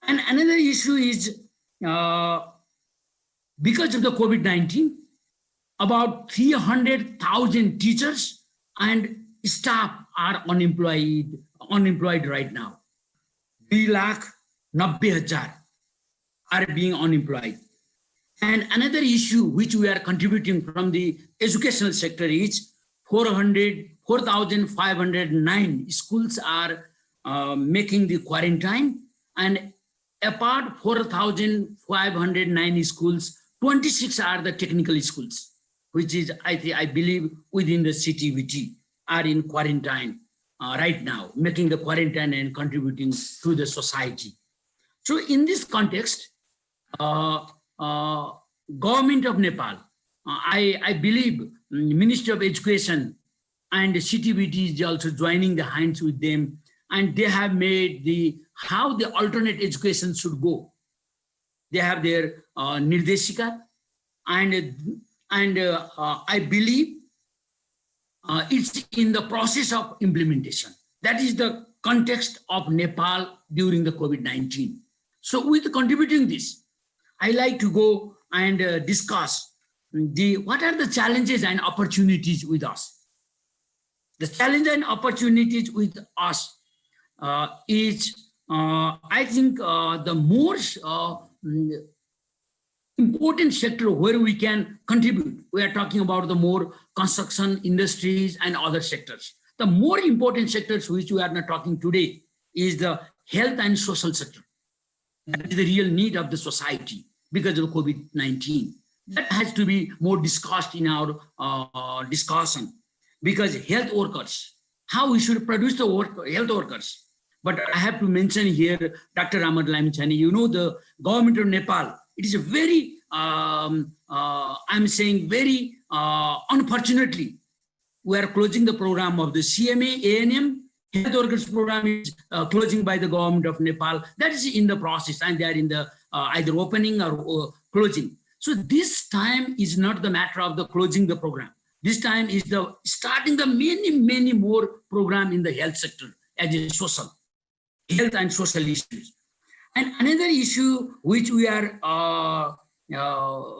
And another issue is because of the COVID-19, about 300,000 teachers and staff are unemployed right now. 3,90,000 are being unemployed. And another issue which we are contributing from the educational sector is 4,509 schools are making the quarantine, and apart 4,509 schools, 26 are the technical schools, which is, I believe, within the TVET are in quarantine right now, making the quarantine and contributing to the society. So in this context, government of Nepal, I believe Ministry of Education and the TVET is also joining the hands with them, and they have made how the alternate education should go. They have their Nirdeshika, and I believe it's in the process of implementation. That is the context of Nepal during the COVID-19. So with contributing this, I like to go and discuss what are the challenges and opportunities with us. The challenge and opportunities with us is, I think, the most important sector where we can contribute. We are talking about the more construction industries and other sectors. The more important sectors which we are not talking today is the health and social sector. That is the real need of the society because of COVID-19. That has to be more discussed in our discussion, because health workers, how we should produce the health workers. But I have to mention here, Dr. Amar Lamichhane, you know, the government of Nepal, it is a very I'm saying very unfortunately, we are closing the program of the CMA, ANM, health workers program is closing by the government of Nepal. That is in the process, and they are in the either opening or closing. So this time is not the matter of the closing the program. This time is the starting the many more program in the health sector as a social, health and social issues. And another issue which we are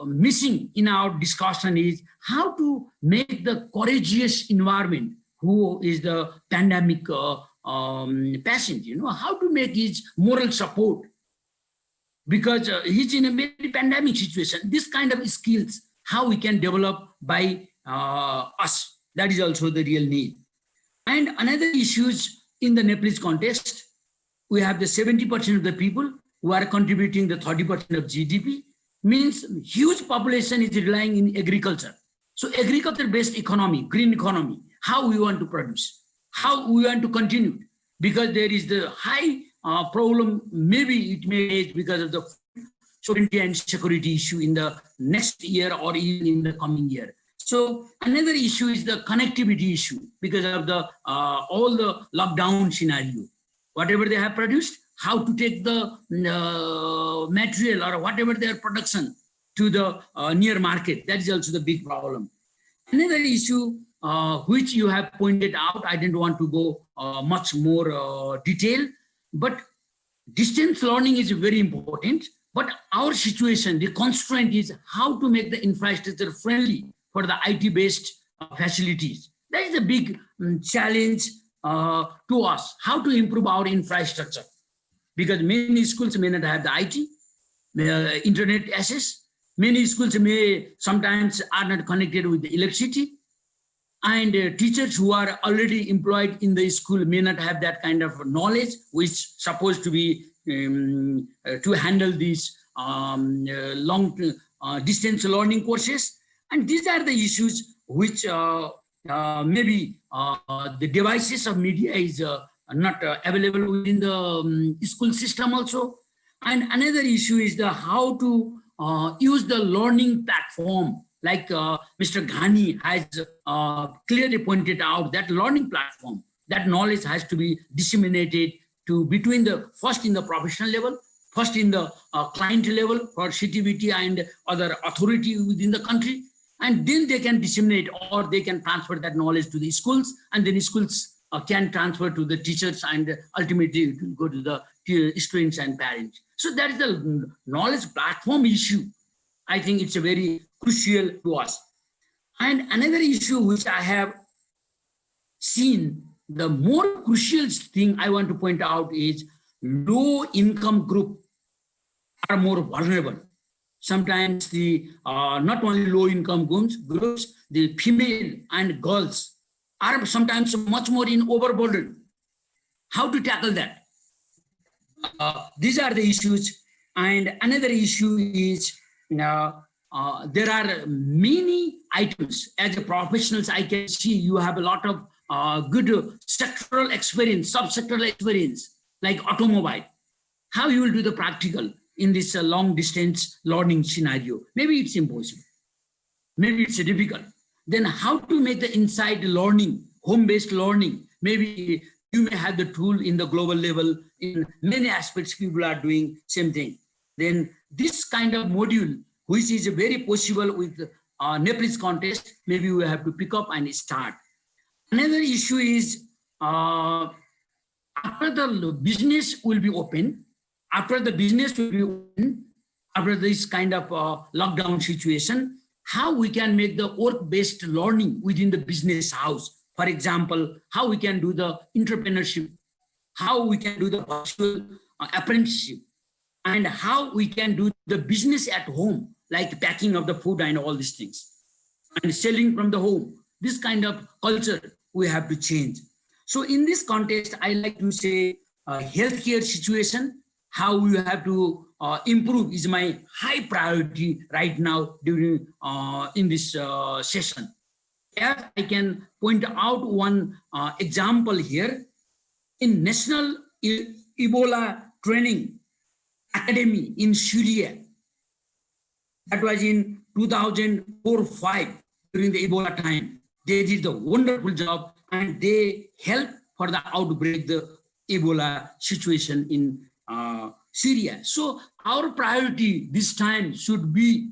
missing in our discussion is how to make the courageous environment who is the pandemic patient, how to make his moral support, because he's in a very pandemic situation. This kind of skills, how we can develop by us, that is also the real need. And another issues in the Nepalese context, we have the 70% of the people who are contributing the 30% of GDP, means huge population is relying in agriculture. So agriculture-based economy, green economy, how we want to produce, how we want to continue, because there is the high problem, maybe it may age because of the sovereignty and security issue in the next year or even in the coming year. So another issue is the connectivity issue because of the all the lockdown scenario. Whatever they have produced, how to take the material or whatever their production to the near market. That is also the big problem. Another issue which you have pointed out, I didn't want to go much more detail, but distance learning is very important. But our situation, the constraint is how to make the infrastructure friendly for the IT-based facilities. That is a big challenge to us, how to improve our infrastructure. Because many schools may not have the IT, internet access. Many schools may sometimes are not connected with the electricity. And teachers who are already employed in the school may not have that kind of knowledge, which is supposed to be to handle these long distance learning courses. And these are the issues which maybe the devices of media is not available within the school system also. And another issue is the how to use the learning platform, like Mr. Ghani has clearly pointed out, that learning platform, that knowledge has to be disseminated to between the first in the professional level, first in the client level for CTVET and other authority within the country, and then they can disseminate or they can transfer that knowledge to the schools, and then schools can transfer to the teachers and ultimately go to the students and parents. So that is the knowledge platform issue. I think it's a very crucial to us. And another issue which I have seen, the more crucial thing I want to point out is low income group are more vulnerable. Sometimes the not only low income groups, the female and girls are sometimes much more in overburden. How to tackle that? These are the issues. And another issue is there are many items. As a professionals, I can see you have a lot of good sectoral experience, subsectoral experience, like automobile. How you will do the practical in this long distance learning scenario? Maybe it's impossible. Maybe it's difficult. Then how to make the inside learning, home-based learning? Maybe you may have the tool in the global level. In many aspects, people are doing same thing. Then this kind of module, which is very possible with Nepalese context, maybe we have to pick up and start. Another issue is after the business will be open, after this kind of lockdown situation, how we can make the work-based learning within the business house. For example, how we can do the entrepreneurship, how we can do the virtual apprenticeship, and how we can do the business at home, like packing of the food and all these things, and selling from the home. This kind of culture we have to change. So in this context, I like to say healthcare situation, how we have to improve is my high priority right now during in this session. As I can point out one example here, in National Ebola Training Academy in Syria, That was in 2004-5 during the Ebola time. They did a wonderful job and they helped for the outbreak, the Ebola situation in Syria. So our priority this time should be,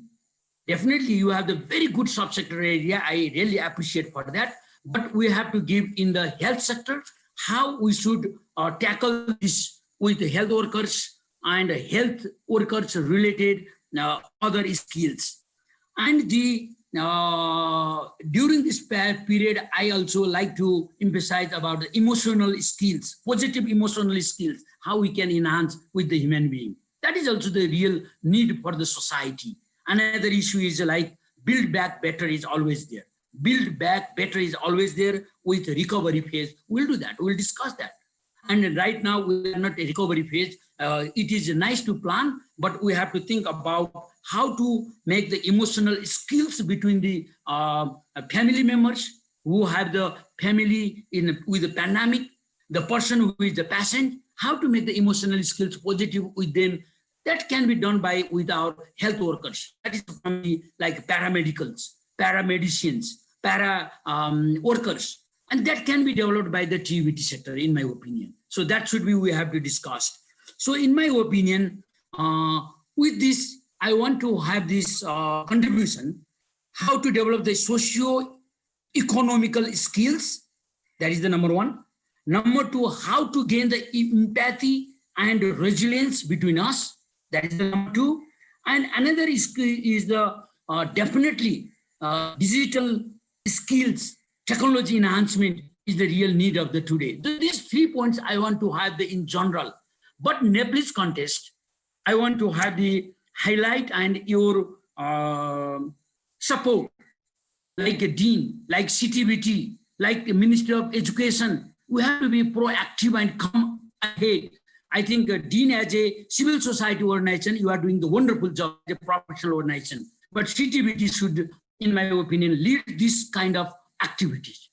definitely you have the very good subsector area. I really appreciate for that. But we have to give in the health sector, how we should tackle this with the health workers and health workers related other skills. And the during this period, I also like to emphasize about the emotional skills, positive emotional skills, how we can enhance with the human being. That is also the real need for the society. Another issue is like build back better is always there. Build back better is always there with recovery phase. We'll do that. We'll discuss that. And right now we are not a recovery phase. It is nice to plan, but we have to think about how to make the emotional skills between the family members who have the family with the pandemic, the person who is the patient, how to make the emotional skills positive with them. That can be done with our health workers. That is like paramedicals, paramedicians, workers. And that can be developed by the TVET sector, in my opinion. So that should be, we have to discuss. So in my opinion, with this, I want to have this contribution, how to develop the socio-economical skills. That is the number one. Number two, how to gain the empathy and resilience between us. That is the number two. And another is the definitely digital skills, technology enhancement is the real need of the today. So these 3 points I want to have in general. But Nepalese contest, I want to have the highlight and your support, like a dean, like CTVT, like the Ministry of Education. We have to be proactive and come ahead. I think dean as a civil society organization, you are doing the wonderful job as a professional organization. But CTVT should, in my opinion, lead this kind of activities.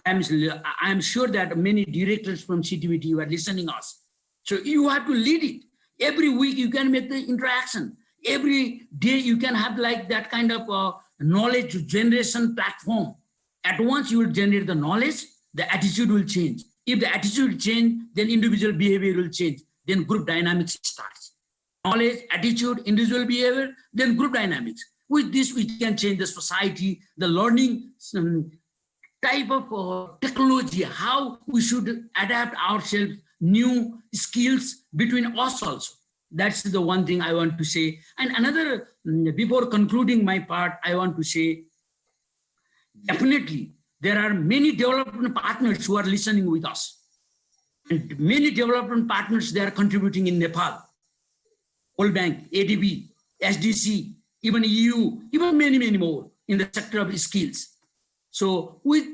I'm sure that many directors from CTVT are listening us. So you have to lead it. Every week you can make the interaction. Every day you can have like that kind of knowledge generation platform. At once you will generate the knowledge, the attitude will change. If the attitude change, then individual behavior will change. Then group dynamics starts. Knowledge, attitude, individual behavior, then group dynamics. With this, we can change the society, the learning type of technology, how we should adapt ourselves, new skills between us also. That's the one thing I want to say. And another, before concluding my part, I want to say, definitely, there are many development partners who are listening with us. And many development partners, they are contributing in Nepal. World Bank, ADB, SDC, even EU, even many, many more in the sector of skills. So with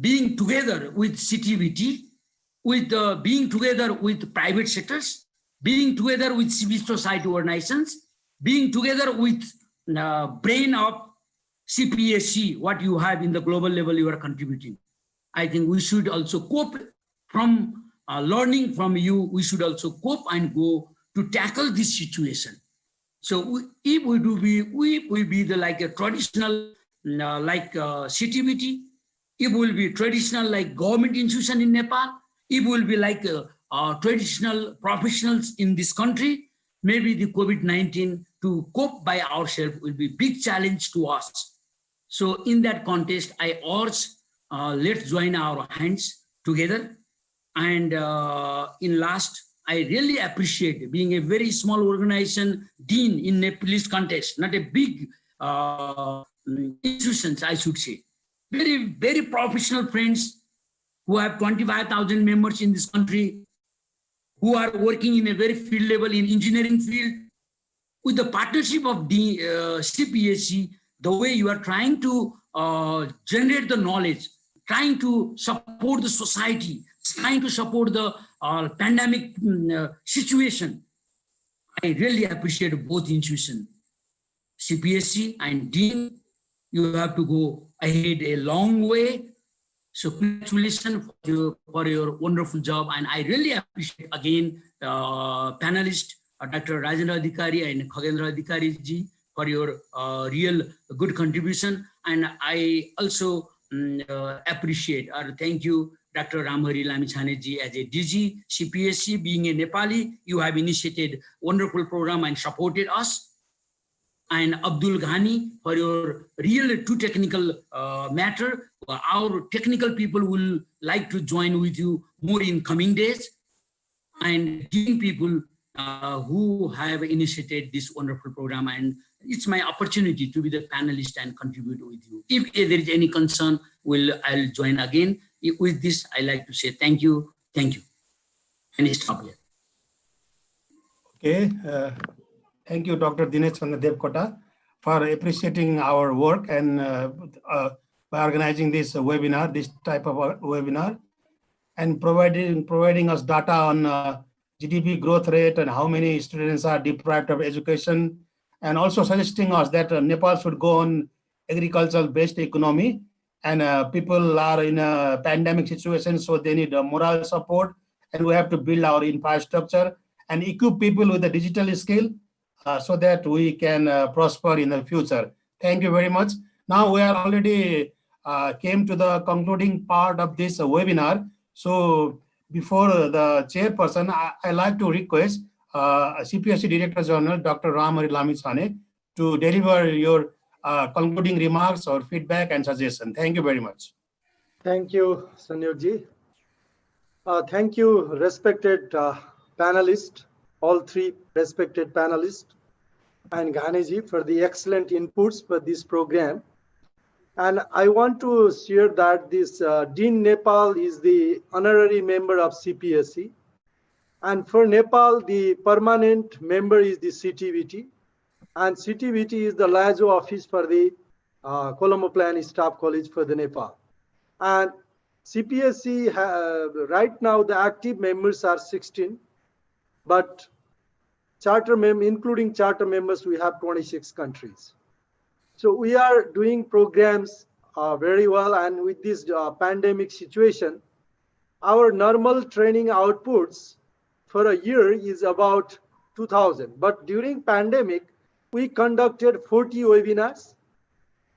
being together with CTVT, with being together with private sectors, being together with civil society organizations, being together with brain of CPSC, what you have in the global level you are contributing. I think we should also cope from learning from you, we should also cope and go to tackle this situation. So if we do, we will be the like a traditional like CTVT, it will be traditional like government institution in Nepal, it will be like traditional professionals in this country. Maybe the COVID-19 to cope by ourselves will be big challenge to us. So in that context, I urge, let's join our hands together. And in last, I really appreciate being a very small organization, dean in Nepalese context, not a big institutions, I should say. Very, very professional friends who have 25,000 members in this country, who are working in a very field level in engineering field. With the partnership of the CPSC, the way you are trying to generate the knowledge, trying to support the society, trying to support the pandemic situation, I really appreciate both institutions. CPSC and Dean, you have to go ahead a long way. So congratulations for your wonderful job. And I really appreciate again panelist, Dr. Rajendra Adhikari and Khagendra Adhikari ji for for your real good contribution. And I also appreciate or thank you, Dr. Ramhari Lamichhaneji, as a DG, CPSC, being a Nepali, you have initiated wonderful program and supported us. And Abdul Ghani, for your real too technical matter. Our technical people will like to join with you more in coming days, and giving people who have initiated this wonderful program. And it's my opportunity to be the panelist and contribute with you. If there is any concern, I'll join again. With this, I like to say thank you, and stop here. Okay, thank you, Dr. Dinesh Chandra Devkota, for appreciating our work and by organizing this webinar, this type of webinar, and providing us data on GDP growth rate and how many students are deprived of education, and also suggesting us that Nepal should go on agricultural-based economy, and people are in a pandemic situation, so they need moral support, and we have to build our infrastructure and equip people with a digital skill so that we can prosper in the future. Thank you very much. Now we are already came to the concluding part of this webinar. So before the chairperson, I like to request CPSC Director General, Dr. Ramhari Lamichhane, to deliver your concluding remarks or feedback and suggestion. Thank you very much. Thank you, Sanyogji. Thank you, respected panelists, all three respected panelists, and Ghaneji for the excellent inputs for this program. And I want to share that this Dean Nepal is the honorary member of CPSC. And for Nepal, the permanent member is the CTVT. And CTVT is the liaison office for the Colombo Plan Staff College for the Nepal. And CPSC, right now, the active members are 16, but including charter members, we have 26 countries. So we are doing programs very well, and with this pandemic situation, our normal training outputs for a year is about 2,000. But during pandemic, we conducted 40 webinars,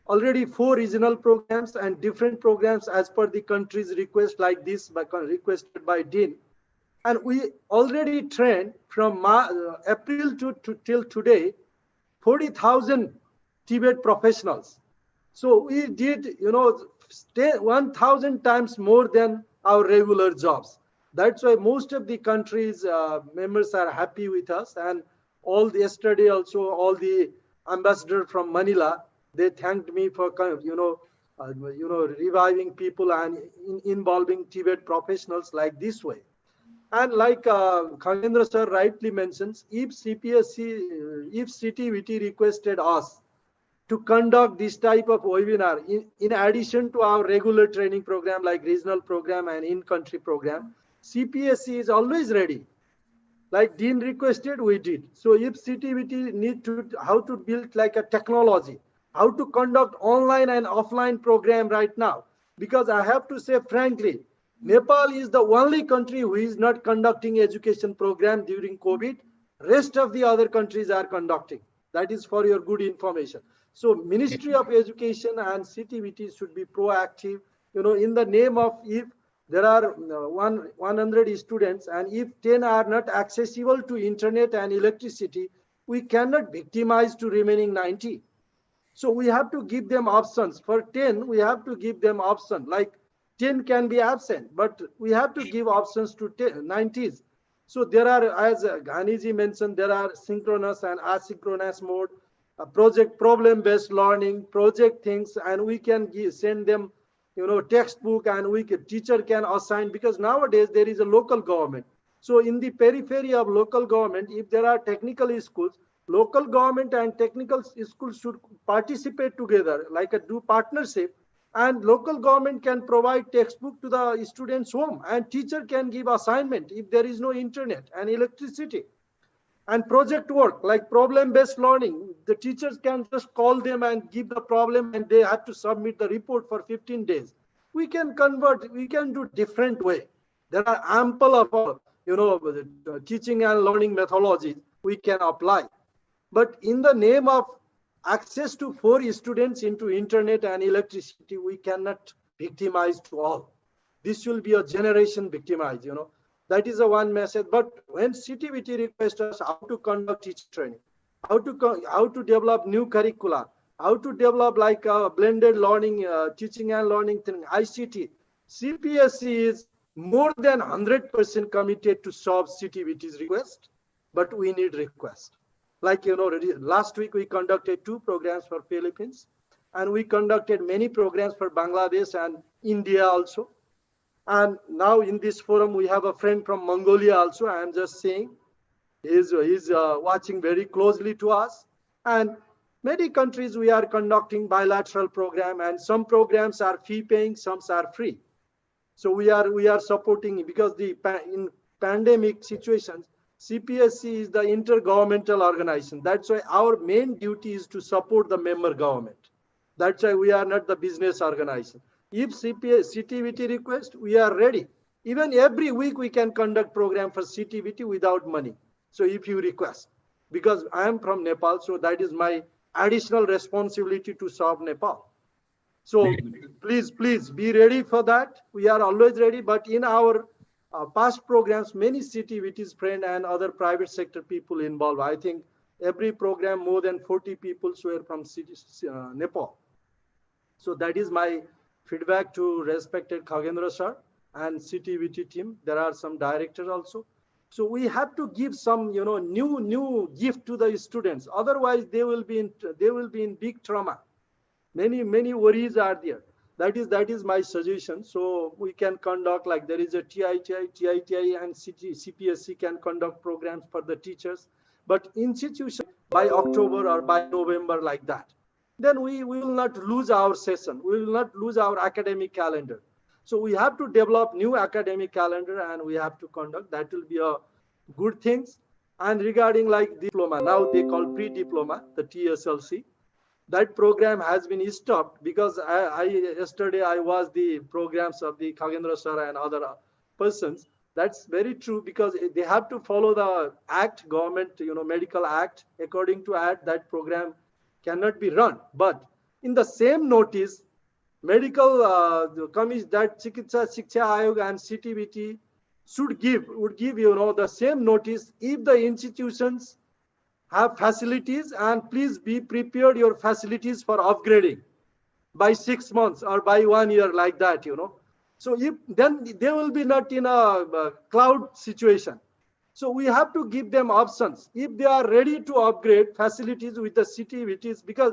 already 4 regional programs and different programs as per the country's request, like this requested by Dean. And we already trained from April till today, 40,000 TVET professionals. So we did, 1,000 times more than our regular jobs. That's why most of the countries members are happy with us. And yesterday also, all the ambassadors from Manila, they thanked me for reviving people and involving TVET professionals like this way. And like Khagendra sir rightly mentions, if CTVT requested us to conduct this type of webinar in addition to our regular training program like regional program and in-country program, CPSC is always ready. Like Dean requested, we did. So if CTVT need to, how to build like a technology, how to conduct online and offline program right now, because I have to say frankly, Nepal is the only country who is not conducting education program during COVID. Rest of the other countries are conducting. That is for your good information. So Ministry of Education and CTVT should be proactive, in the name of, if there are 100 students and if 10 are not accessible to internet and electricity, we cannot victimize to remaining 90. So we have to give them options. For 10, we have to give them option, like 10 can be absent, but we have to give options to 90s. So there are, as Ghaniji mentioned, there are synchronous and asynchronous mode, project problem-based learning, project things, and we can send them, textbook, and teacher can assign, because nowadays there is a local government. So in the periphery of local government, if there are technical schools, local government and technical schools should participate together, like a do partnership. And local government can provide textbook to the students' home, and teacher can give assignment if there is no internet and electricity. And project work, like problem-based learning, the teachers can just call them and give the problem, and they have to submit the report for 15 days. We can convert, we can do different way. There are ample of, teaching and learning methodologies we can apply. But in the name of access to 4 students into internet and electricity, we cannot victimize to all. This will be a generation victimized, That is a one message. But when CTVT requests us how to conduct teacher training, how to develop new curricula, how to develop like a blended learning, teaching and learning thing, ICT, CPSC is more than 100% committed to solve CTVT's request, but we need request. Like, last week we conducted 2 programs for Philippines, and we conducted many programs for Bangladesh and India also. And now in this forum, we have a friend from Mongolia also. I am just saying, he's watching very closely to us. And many countries we are conducting bilateral program, and some programs are fee paying, some are free. So we are supporting, because in pandemic situations, CPSC is the intergovernmental organization. That's why our main duty is to support the member government. That's why we are not the business organization. If CTVT request, we are ready. Even every week we can conduct program for CTVT without money. So if you request, because I am from Nepal, so that is my additional responsibility to serve Nepal. So please be ready for that. We are always ready, but in our past programs, many CTVT's friend and other private sector people involved. I think every program, more than 40 people were from Nepal. So that is my feedback to respected Khagendra sir and CTVT team. There are some directors also. So we have to give some, new gift to the students. Otherwise, they will be in big trauma. Many worries are there. That is my suggestion. So we can conduct, like there is a TITI and CPSC can conduct programs for the teachers, but institution by October or by November, like that. Then we will not lose our session. We will not lose our academic calendar. So we have to develop new academic calendar and we have to conduct. That will be a good things. And regarding like diploma, now they call pre-diploma, the TSLC. That program has been stopped because yesterday I was the programs of the Khagendra sir and other persons. That's very true, because they have to follow the act, government, medical act. According to act, that program cannot be run. But in the same notice, medical commission, that Chikitsa Shiksha Ayog and CTVT would give the same notice if the institutions have facilities, and please be prepared your facilities for upgrading by 6 months or by 1 year, like that, So if then they will be not in a cloud situation. So we have to give them options. If they are ready to upgrade facilities with the city, which is because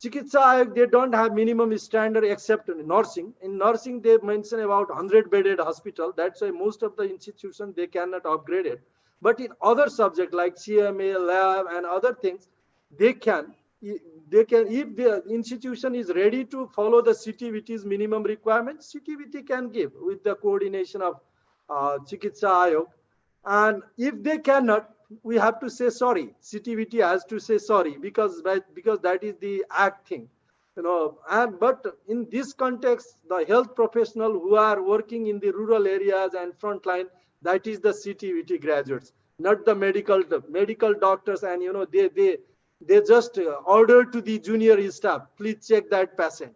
Chikitsa, they don't have minimum standard except in nursing. In nursing, they mention about 100-bedded hospital. That's why most of the institutions, they cannot upgrade it. But in other subjects like CMA, lab, and other things, they can. If the institution is ready to follow the CTVT's minimum requirements, CTVT can give with the coordination of Chikitsa Ayog. And if they cannot, we have to say sorry. CTVT has to say sorry because that is the act thing, but in this context, the health professional who are working in the rural areas and frontline, that is the CTVT graduates, not the medical doctors. And they just order to the junior staff, please check that patient.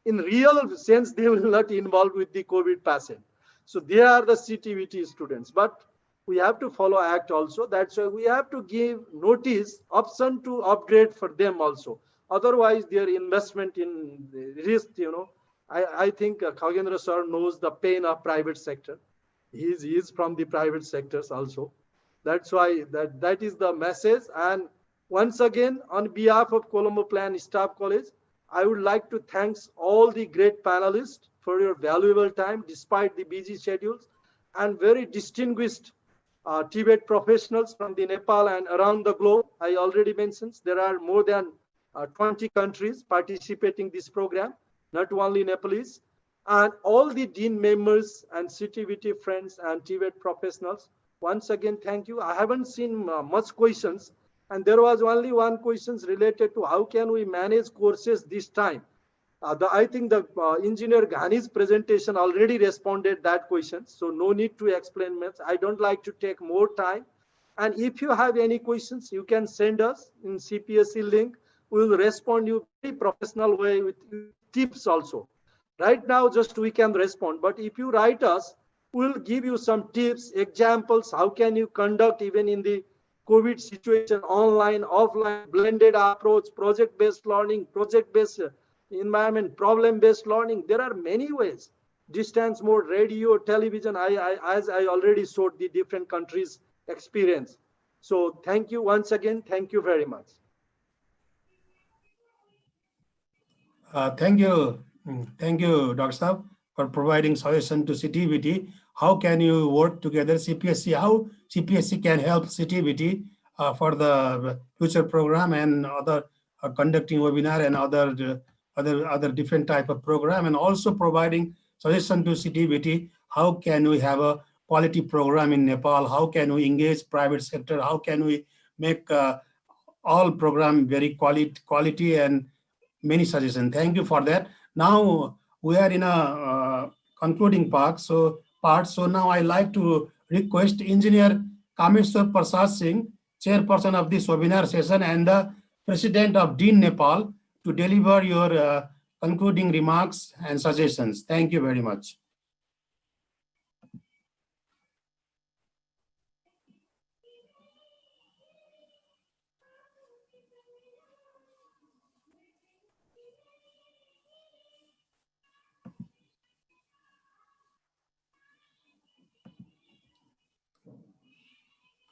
In real sense, they will not involve with the COVID patient. So they are the CTVT students, but we have to follow act also. That's why we have to give notice option to upgrade for them also. Otherwise, their investment in risk, I think Khagendra sir knows the pain of private sector. He is from the private sectors also. That's why that is the message. And once again, on behalf of Colombo Plan Staff College, I would like to thank all the great panelists for your valuable time despite the busy schedules, and very distinguished TVET professionals from the Nepal and around the globe. I already mentioned there are more than 20 countries participating in this program, not only Nepalese, and all the dean members and CTVT friends and TVET professionals. Once again, thank you. I haven't seen much questions, and there was only one question related to how can we manage courses this time. I think the engineer Ghani's presentation already responded that question, so no need to explain much. I don't like to take more time. And if you have any questions, you can send us in CPSC link. we will respond you very professional way with tips also. Right now, just we can respond, but if you write us, we'll give you some tips, examples, how can you conduct even in the COVID situation, online, offline, blended approach, project-based learning, project-based environment, problem-based learning. There are many ways. Distance mode, radio, television, as I already showed the different countries' experience. So thank you once again. Thank you very much. Thank you. Thank you, Dr. Saab, for providing suggestion to CTVT. How can you work together, CPSC, how CPSC can help CTVT for the future program and other conducting webinar and other different type of program, and also providing suggestion to CTVT, how can we have a quality program in Nepal, how can we engage private sector, how can we make all program very quality, and many suggestions. Thank you for that. Now we are in a concluding part. So now I like to request Engineer Kameshwar Prasad Singh, chairperson of this webinar session and the president of Dean Nepal, to deliver your concluding remarks and suggestions. Thank you very much.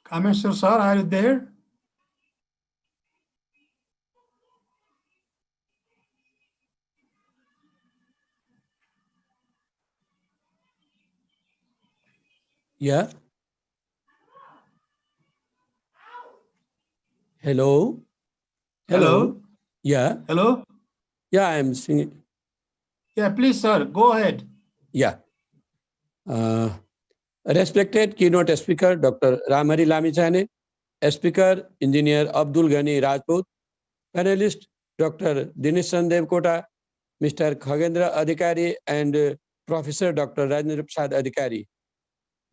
Kameshwar sir, are you there? Yeah. Hello. Hello. Yeah. Hello. Yeah, I'm singing. Yeah, please, sir, go ahead. Yeah. Respected keynote speaker, Dr. Ramhari Lamichhane, speaker, engineer Abdul Ghani Rajput, panelist, Dr. Dinesh Devkota, Mr. Khagendra Adhikari, and Professor Dr. Rajendra Prasad Adhikari,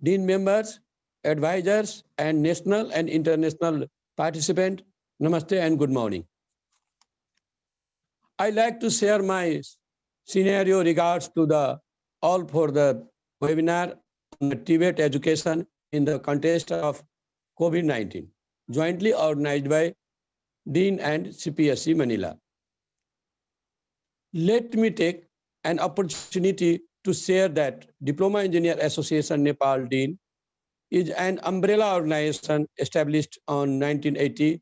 Dean members, advisors, and national and international participants, namaste and good morning. I like to share my scenario regards to the all for the webinar on the TVET education in the context of COVID-19, jointly organized by Dean and CPSC Manila. Let me take an opportunity to share that Diploma Engineer Association Nepal Dean is an umbrella organization established on 1980,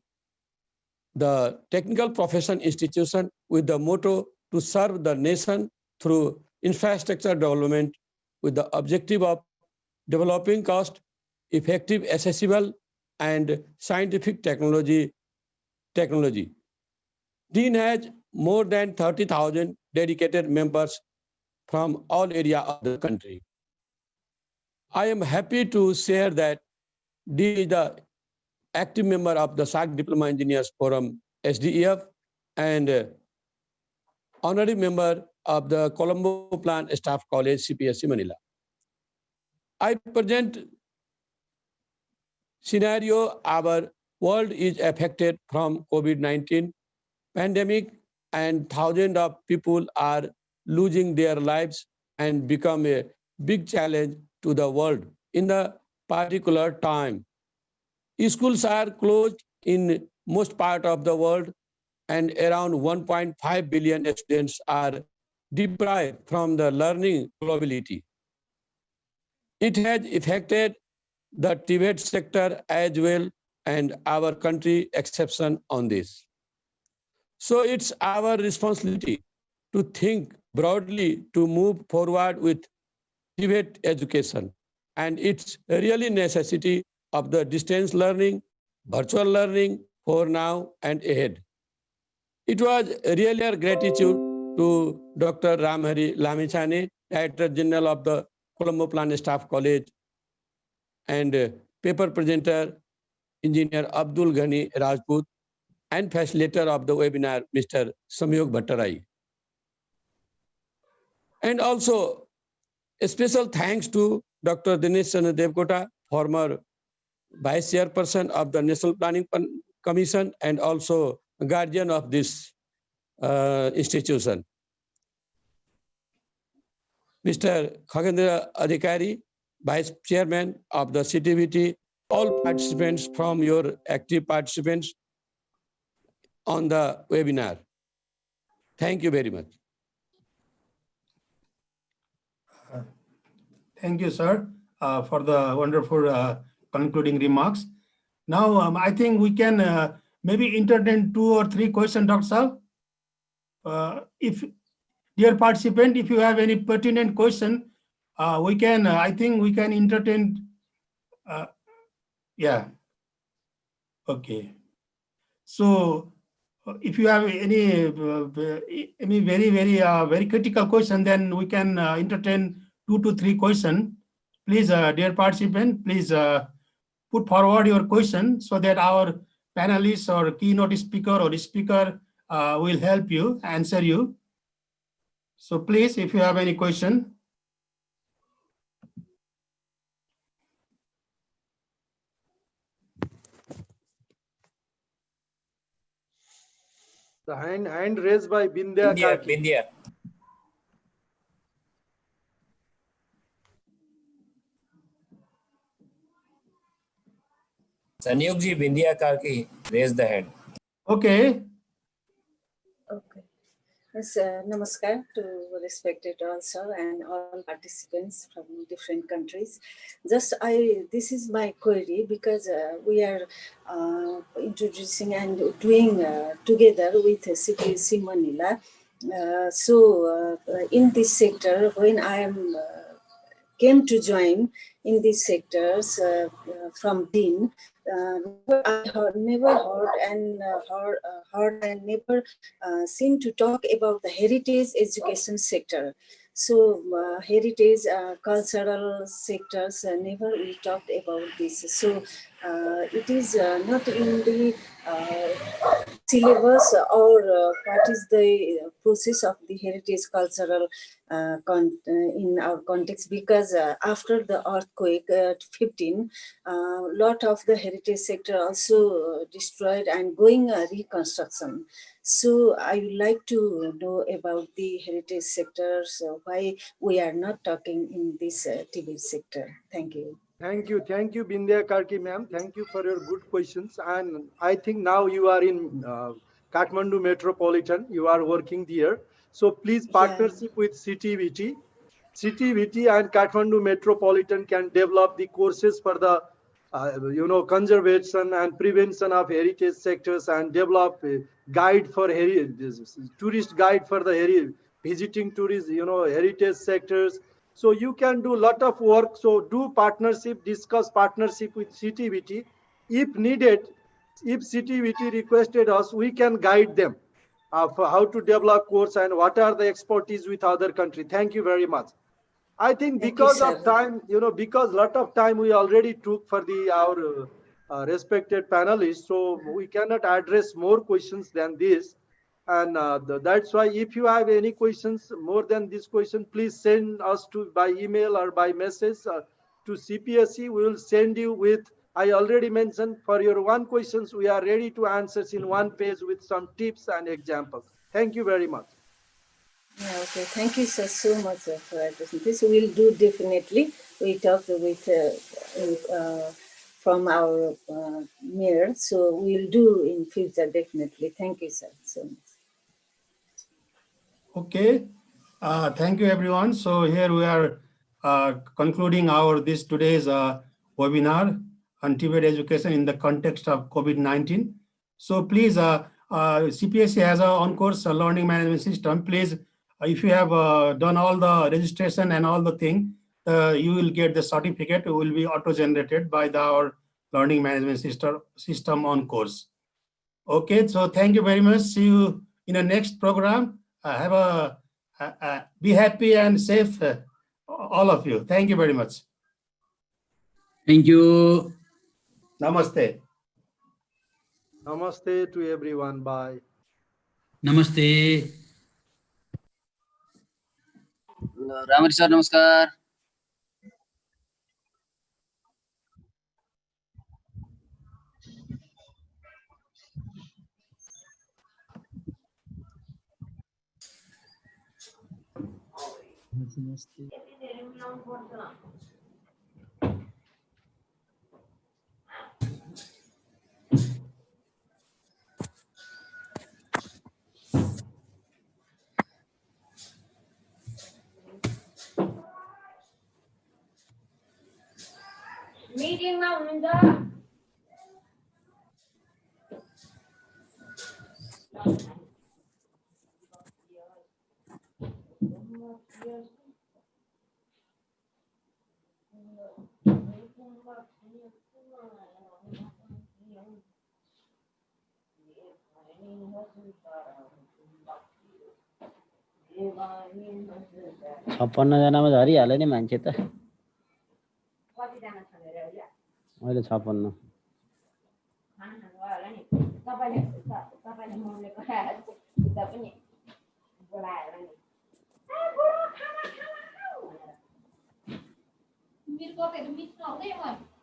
the technical profession institution with the motto to serve the nation through infrastructure development with the objective of developing cost effective, accessible, and scientific technology. Dean has more than 30,000 dedicated members from all areas of the country. I am happy to share that Dean is the active member of the SAC Diploma Engineers Forum, SDEF, and honorary member of the Colombo Plan Staff College, CPSC Manila. I present scenario, our world is affected from COVID-19 pandemic, and thousands of people are losing their lives and become a big challenge to the world in the particular time. Schools are closed in most part of the world, and around 1.5 billion students are deprived from the learning globally. It has affected the TVET sector as well, and our country exception on this. So it's our responsibility to think broadly to move forward with TVET education, and it's really necessity of the distance learning, virtual learning for now and ahead. It was really a gratitude to Dr. Ramhari Lamichhane, Director General of the Colombo Plan Staff College, and paper presenter, Engineer Abdul Ghani Rajput, and facilitator of the webinar, Mr. Samyog Bhattarai. And also, a special thanks to Dr. Dinesh Devkota, former Vice Chairperson of the National Planning commission and also guardian of this institution. Mr. Khagendra Adhikari, Vice Chairman of the CTVT, all participants from your active participants on the webinar. Thank you very much. Thank you, sir, for the wonderful concluding remarks. Now, I think we can maybe entertain 2 or 3 questions, Dr. Saab. If dear participant, if you have any pertinent question, we can. I think we can entertain. Yeah. Okay. So, if you have any very critical question, then we can entertain 2 to 3 questions. Please, dear participant, please put forward your question so that our panelists or keynote speaker or speaker will help you, answer you. So please, if you have any question. The hand raised by Bindya Karki. Bindya. Sanyogji Bindya Karki raised the hand. Okay. Okay. Yes, namaskar to respected also and all participants from different countries. This is my query because we are introducing and doing together with CPSC Manila. In this sector, when I am came to join in these sectors from Dean, never heard and never seen to talk about the heritage education sector. So heritage cultural sectors, never we talked about this. So it is not in the syllabus or what is the process of the heritage cultural in our context, because after the earthquake at 15, lot of the heritage sector also destroyed and going reconstruction. So I would like to know about the heritage sectors, why we are not talking in this TVET sector. Thank you. Thank you, Bindya Karki ma'am. Thank you for your good questions. And I think now you are in Kathmandu Metropolitan. You are working there. So please partnership with CTVT. CTVT and Kathmandu Metropolitan can develop the courses for the conservation and prevention of heritage sectors and develop a guide for tourist guide for the visiting tourists, heritage sectors. So you can do a lot of work. So do partnership, discuss partnership with CTVT. If needed, if CTVT requested us, we can guide them for how to develop course and what are the expertise with other country. Thank you very much. I think because of time, because a lot of time we already took for our respected panelists, so we cannot address more questions than this. And that's why if you have any questions more than this question, please send us by email or by message to CPSC. We will send you with, I already mentioned, for your one questions, we are ready to answer in one page with some tips and examples. Thank you very much. Yeah, okay. Thank you, sir, so much for addressing this. We'll do definitely. We talked with from our mayor, so we'll do in future definitely. Thank you, sir, so much. Okay. Thank you, everyone. So here we are concluding today's webinar on TVET education in the context of COVID-19. So please, CPSC has an on-course learning management system. Please, if you have done all the registration and all the thing, you will get the certificate. It will be auto-generated by our learning management system on course. Okay, so thank you very much. See you in the next program. Be happy and safe, all of you. Thank you very much. Thank you. Namaste. Namaste to everyone. Bye. Namaste. रामरी sir नमस्कार। मिटिङमा हुनुहुन्छ जनामा झरिहाल्यो नि मान्छे त कतिजना छ अरे अहिले अहिले 56 खाना खानु होला नि तपाईले मौले गराएर बुझ्दा पनि बोलाएर नि मिर्कोकेहरू मिच्नु हुँदैन